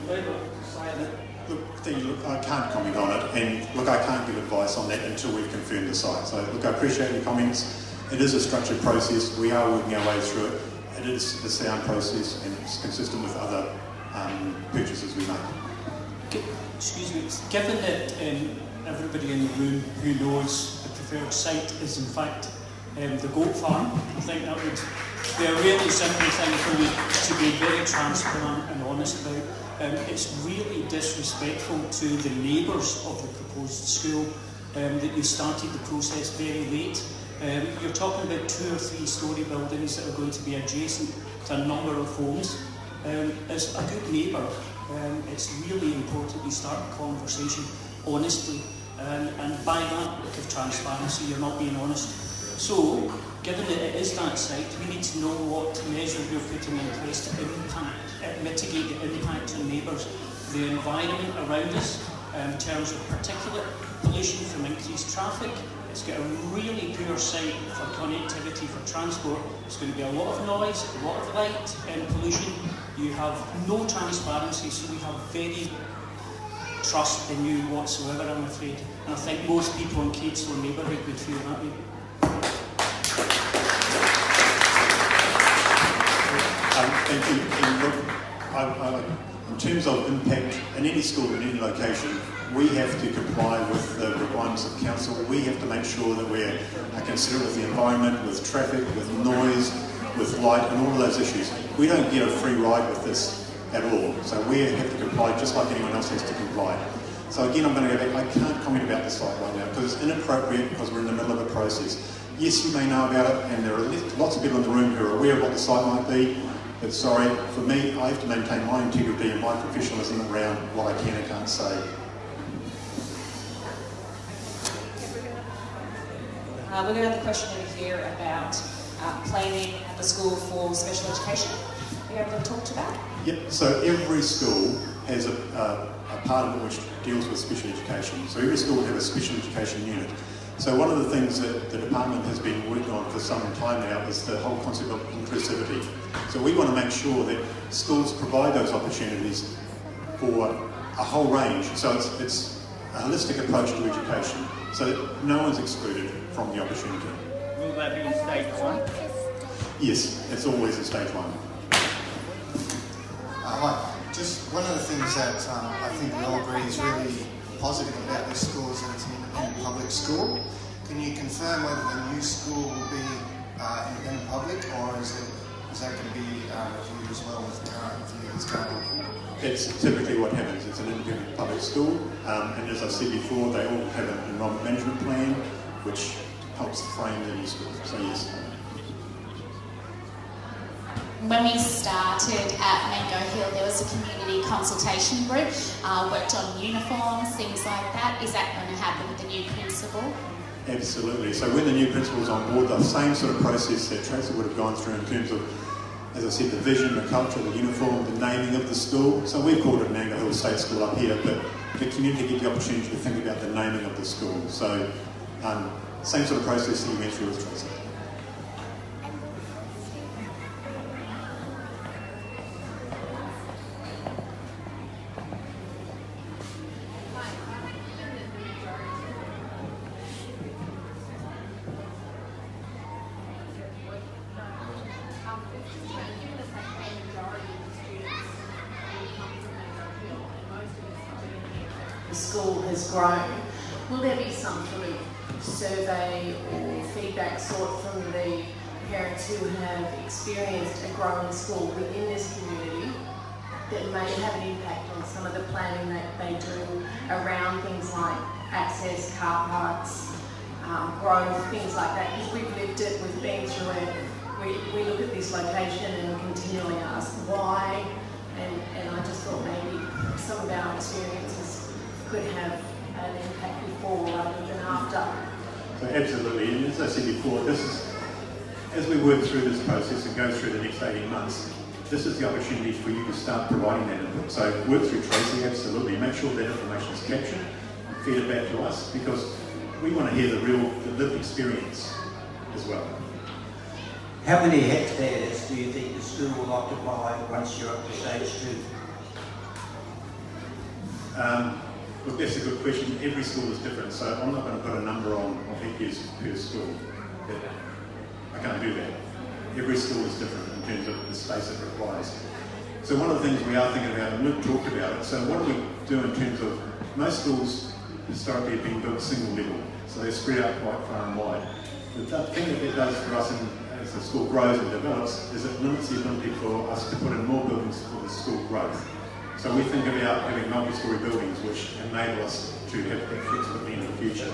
level to say that. Look, I can't comment on it, and look, I can't give advice on that until we've confirmed the site. So, look, I appreciate your comments. It is a structured process. We are working our way through it. It is a sound process, and it's consistent with other purchases we make. Excuse me. Given that everybody in the room who knows the preferred site is in fact the goat farm, I think that would be a really simple thing for me to be very transparent and honest about. It's really disrespectful to the neighbours of the proposed school that you started the process very late. You're talking about 2 or 3 storey buildings that are going to be adjacent to a number of homes. As a good neighbour, it's really important you start the conversation honestly, and by that look of transparency, you're not being honest. So, given that it is that site, we need to know what measure you're putting in place to mitigate the impact on neighbours, the environment around us, in terms of particulate pollution from increased traffic. It's got a really poor site for connectivity for transport. There's going to be a lot of noise, a lot of light and pollution. You have no transparency, so we have very trust in you whatsoever, I'm afraid. And I think most people in Kinsellas neighbourhood would feel that way. Thank you. And look, in terms of impact in any school, in any location, we have to comply with the requirements of council. We have to make sure that we're considerate with the environment, with traffic, with noise, with light, and all of those issues. We don't get a free ride with this at all. So we have to comply just like anyone else has to comply. So again, I'm going to go back. I can't comment about the site right now because it's inappropriate because we're in the middle of a process. Yes, you may know about it, and there are lots of people in the room who are aware of what the site might be. But sorry, for me, I have to maintain my integrity and my professionalism around what I can and can't say. We're going to have a question over here about planning at the school for special education. Are you able to talk to that? Yep, so every school has a part of it which deals with special education. So every school will have a special education unit. So one of the things that the department has been working on for some time now is the whole concept of inclusivity. So we want to make sure that schools provide those opportunities for a whole range. So it's a holistic approach to education, so that no one's excluded from the opportunity. Will that be in stage 1? Yes, it's always in stage 1. Hi. Just one of the things that I think we all agree is really positive about this school is that it's an independent public school. Can you confirm whether the new school will be independent public, or is that going to be reviewed as well with the current review that's going on? It's typically what happens. It's an independent public school, and as I said before, they all have an enrollment management plan, which helps frame the new school. So yes. When we started at Mango Hill, there was a community consultation group, worked on uniforms, things like that. Is that going to happen with the new principal? Absolutely. So when the new principal's on board, the same sort of process that Tracy would have gone through in terms of, as I said, the vision, the culture, the uniform, the naming of the school. So we've called it Mango Hill State School up here, but the community get the opportunity to think about the naming of the school. So same sort of process that you went through with Tracy. The school has grown. Will there be some sort of survey or feedback sought from the parents who have experienced a growing school within this community that may have an impact on some of the planning that they do around things like access, car parks, growth, things like that? Because we've lived it, we've been through it. We look at this location and continually ask why And I just thought maybe some of our experiences could have an impact before rather than after. So absolutely, and as I said before, this is, as we work through this process and go through the next 18 months, this is the opportunity for you to start providing that input. So work through Tracy, absolutely. Make sure that information is captured and feed it back to us, because we want to hear the lived experience as well. How many hectares do you think the school will occupy once you're up to stage 2? Look, that's a good question. Every school is different, so I'm not going to put a number on hectares per school. I can't do that. Every school is different in terms of the space it requires. So one of the things we are thinking about, and Luke talked about it, so what do we do in terms of, most schools historically have been built single level, so they're spread out quite far and wide. The thing that it does for us as the school grows and develops is it limits the ability for us to put in more buildings for the school growth. So we think about having multi-storey buildings which enable us to have that flexibility in the future.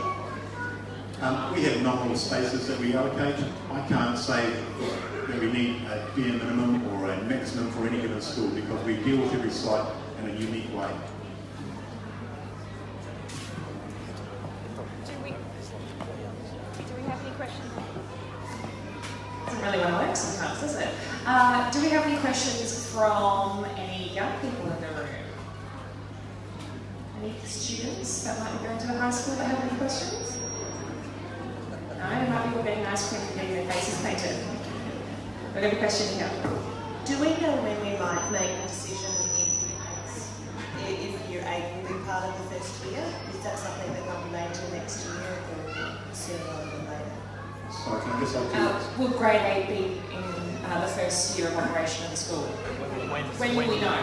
We have nominal spaces that we allocate. I can't say that we need a bare minimum or a maximum for any given school, because we deal with every site in a unique way. Do we have any questions? Doesn't really want to work sometimes, does it? Do we have any questions from any young people in the room? Any students that might be going to the high school that have any questions? No, there might be people getting ice cream and getting their faces painted. We've got a question here. Do we know when we might make a decision if year 8 will be part of the first year? Is that something that won't be made till next year, or sooner rather than later? Sorry, can I just ask you? Will grade 8 be in the first year of operation of the school? When will we know?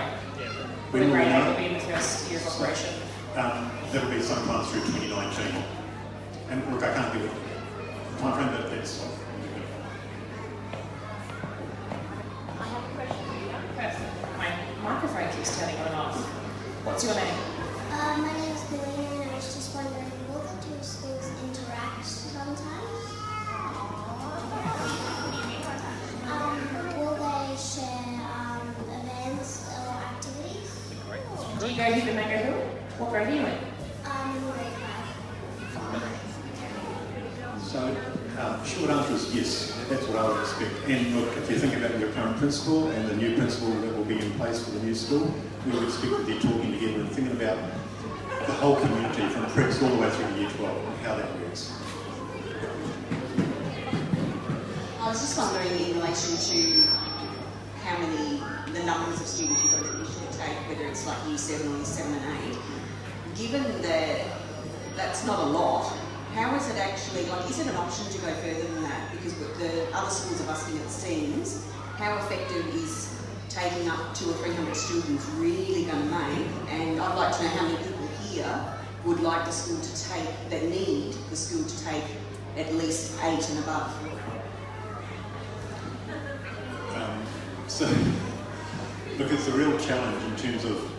Whether grade 8 will be in the first year of operation? That'll be sometime through 2019. And look, I can't give it a time frame, but that's My microphone keeps turning on and off. What's your name? My name is Helena, and I was just wondering, will the two schools interact sometimes? Will they share events or activities? Do you go here to Mango Hill? What grade are you in? Grade 5. So, short answer is yes. That's what I would expect. And look, if you think about your current principal and the new principal that will be in place for the new school, we would expect that they're talking together and thinking about the whole community from preps all the way through to year 12 and how that works. I was just wondering in relation to how many, the numbers of students you've got to initially take, whether it's like year 7 or year 7 and 8, given that that's not a lot, how is it actually, like, is it an option to go further than that? Because the other schools are busting at the seams. How effective is taking up 200 or 300 students really going to make? And I'd like to know how many people here would like the school to take, that need the school to take at least 8 and above. So, look, it's a real challenge in terms of,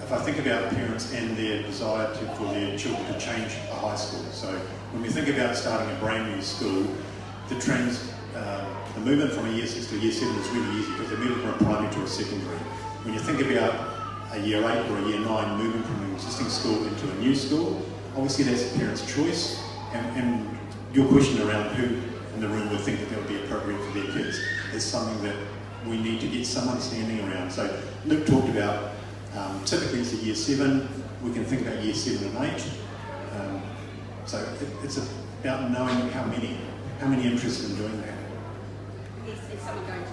if I think about parents and their desire for their children to change a high school. So when we think about starting a brand new school, the movement from a year 6 to a year 7 is really easy because they're moving from a primary to a secondary. When you think about a year 8 or a year 9 moving from an existing school into a new school, obviously that's a parent's choice, and your question around who in the room would think that that would be appropriate for their kids is something that we need to get some understanding around. So Luke talked about typically it's a year 7, we can think about year 7 and 8. So it's about knowing how many interested in doing that. Is someone going to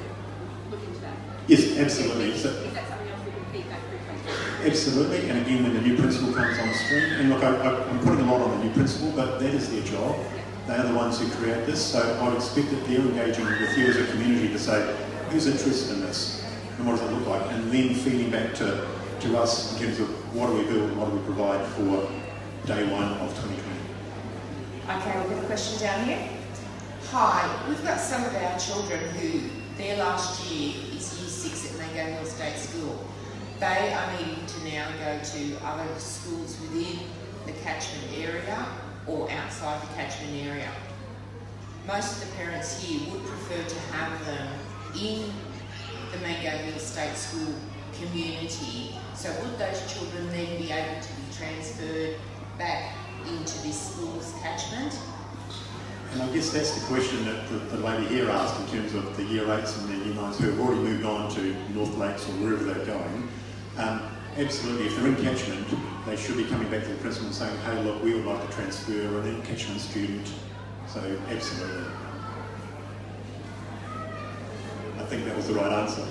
look into that? Yes, absolutely. Is that something else we can feed back through? Absolutely, and again when the new principal comes on stream, and look, I'm putting a lot on the new principal, but that is their job. They are the ones who create this, so I would expect that they're engaging with you as a community to say, who's interested in this, and what does it look like, and then feeding back to us in terms of what do we build and what do we provide for day 1 of 2020. Okay, we've got a question down here. Hi, we've got some of our children who their last year is year 6 at Mango Hill State School. They are needing to now go to other schools within the catchment area or outside the catchment area. Most of the parents here would prefer to have them in the Mango Hill State School community. So would those children then be able to be transferred back into this school's catchment? And I guess that's the question that the lady here asked in terms of the year 8s and the year 9s who have already moved on to North Lakes or wherever they're going. Absolutely, if they're in catchment, they should be coming back to the principal and saying, hey, look, we would like to transfer an in-catchment student. So, absolutely. I think that was the right answer.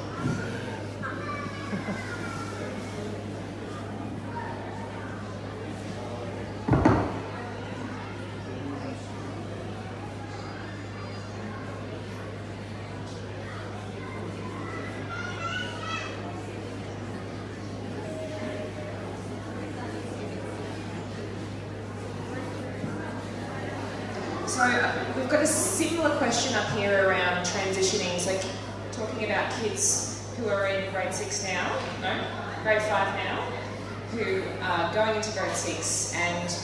So we've got a similar question up here around transitioning, so talking about kids who are in grade 6 now, no, grade 5 now, who are going into grade 6 and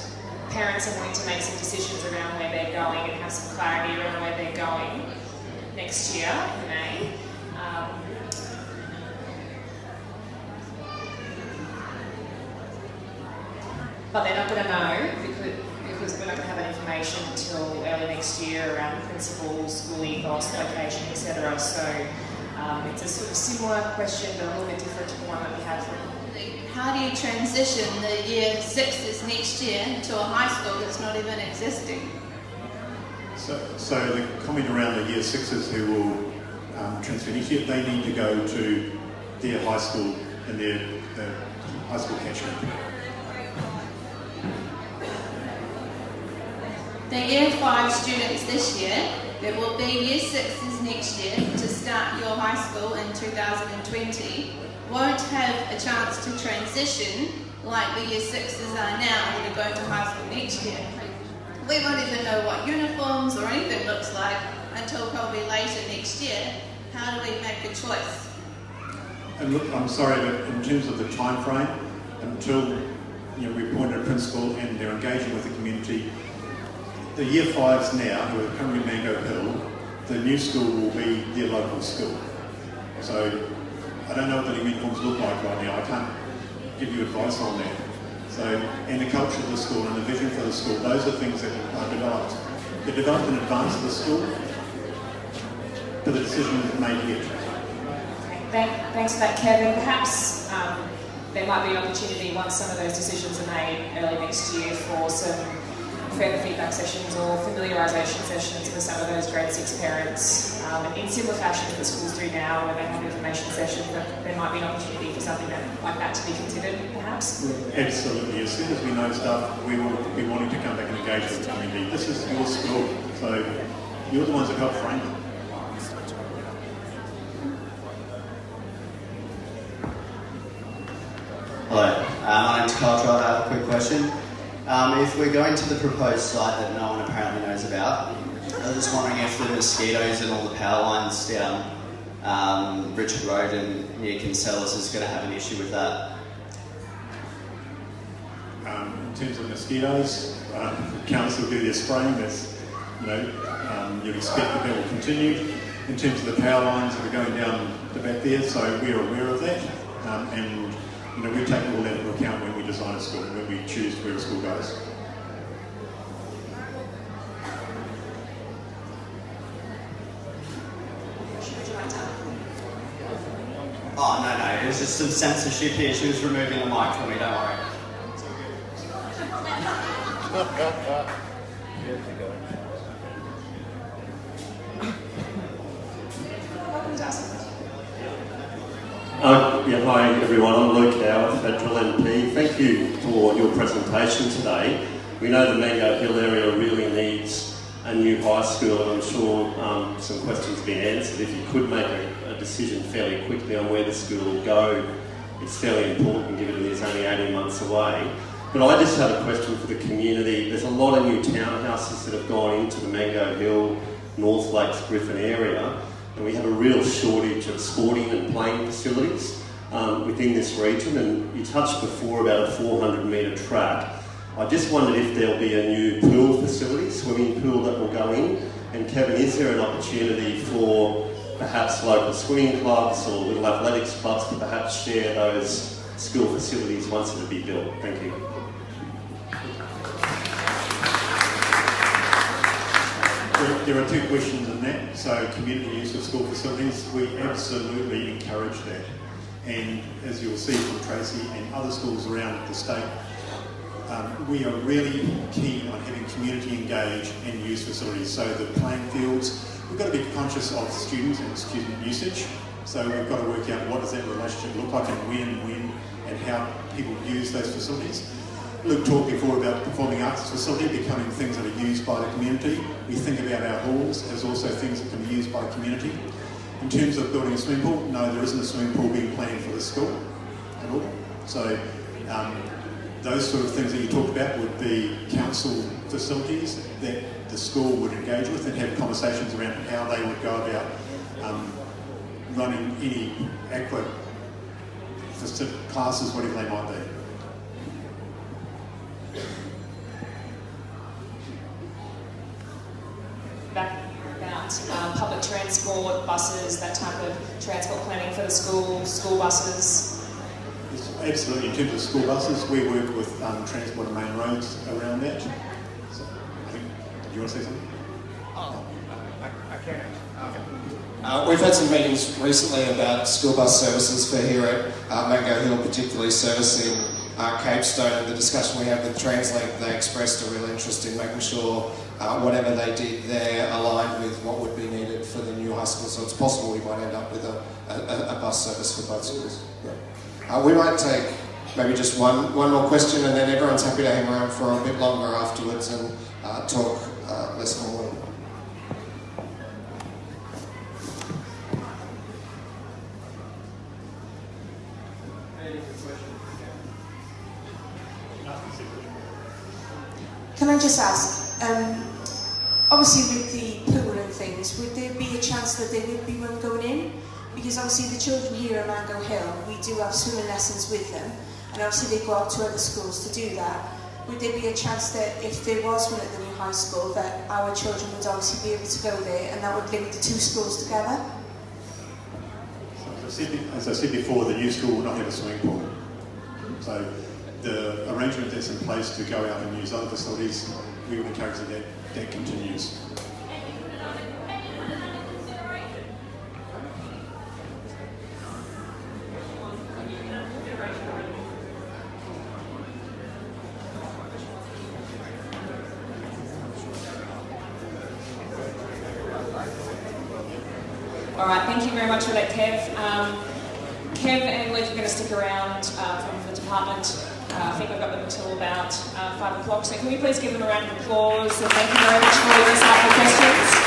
parents are wanting to make some decisions around where they're going and have some clarity around where they're going next year in May. But they're not going to know because we're not going to have that information until early next year around principals, school ethos, location, etc. So it's a sort of similar question, but a little bit different to the one that we had from. How do you transition the year 6s next year to a high school that's not even existing? So the comment around the year 6s who will transfer next year, they need to go to their high school and their high school catchment. The year 5 students this year, there will be year 6s next year to start your high school in 2020, won't have a chance to transition like the year 6s are now that are going to high school next year. We won't even know what uniforms or anything looks like until probably later next year. How do we make a choice? And look, I'm sorry, but in terms of the time frame, until we appoint a principal and they're engaging with the community, the year 5s now, who are currently Mango Hill, the new school will be their local school. So I don't know what the uniforms look like right now. I can't give you advice on that. So, and the culture of the school and the vision for the school, those are things that are developed. They're developed in advance of the school, but the decision is made here. Thanks for that, Kevin. Perhaps there might be an opportunity once some of those decisions are made early next year for some further feedback sessions or familiarisation sessions with some of those grade 6 parents in similar fashion that the schools do now where they have information sessions, that there might be an opportunity for something like that to be considered perhaps? Absolutely. As soon as we know stuff, we will be wanting to come back and engage with the community. This is your school, so you're the ones that help frame it. Hello, my name's Carl Trout. I have a quick question. If we're going to the proposed site that no one apparently knows about, I was just wondering if the mosquitoes and all the power lines down Richard Road and near Kinsellas is going to have an issue with that. In terms of mosquitoes, council do their spraying. That's, you expect that will continue. In terms of the power lines that are going down the back there, so we're aware of that, and we take all that into account when we design a school, when we choose where a school goes. Oh, no, it was just some censorship here. She was removing the mic for me, don't worry. Hi everyone, I'm Luke Howard, Federal MP. Thank you for your presentation today. We know the Mango Hill area really needs a new high school, and I'm sure some questions have been answered. If you could make a decision fairly quickly on where the school will go, it's fairly important given it is only 18 months away. But I just have a question for the community. There's a lot of new townhouses that have gone into the Mango Hill, North Lakes, Griffin area, and we have a real shortage of sporting and playing facilities within this region. And you touched before about a 400-metre track. I just wondered if there'll be a new pool facility, swimming pool that will go in. And Kevin, is there an opportunity for perhaps local swimming clubs or little athletics clubs to perhaps share those school facilities once it'll be built? Thank you. There are two questions in that. So community use of school facilities, we absolutely encourage that. And as you'll see from Tracy and other schools around the state, we are really keen on having community engage and use facilities. So the playing fields, we've got to be conscious of students and student usage. So we've got to work out what does that relationship look like and when and how people use those facilities. Luke talked before about performing arts facility becoming things that are used by the community. We think about our halls as also things that can be used by the community. In terms of building a swimming pool, no, there isn't a swimming pool being planned for the school at all. So those sort of things that you talked about would be council facilities that the school would engage with and have conversations around how they would go about running any aqua classes, whatever they might be. About public transport, buses, that type of transport planning for the school buses? Yes, absolutely. In terms of school buses, we work with Transport and Main Roads around that. So, I think, do you want to say something? I can. We've had some meetings recently about school bus services for here at Mango Hill, particularly servicing Capestone, and the discussion we had with TransLink, they expressed a real interest in making sure whatever they did there aligned with what would be needed for the new high school. So it's possible we might end up with a bus service for both schools. Yeah. We might take maybe just one more question, and then everyone's happy to hang around for a bit longer afterwards and talk less formally. Can I just ask, obviously with the pool and things, would there be a chance that there would be one going in? Because obviously the children here at Mango Hill, we do have swimming lessons with them, and obviously they go out to other schools to do that. Would there be a chance that if there was one at the new high school, that our children would obviously be able to go there and that would link the two schools together? As I said before, the new school will not have a swimming pool. So the arrangement that's in place to go out and use other facilities, we would encourage that continues. All right, thank you very much for that, Kev. Kev and Luke are going to stick around from the department. I think we've got them until about 5 o'clock. So can we please give them a round of applause and thank you very much for all these helpful questions.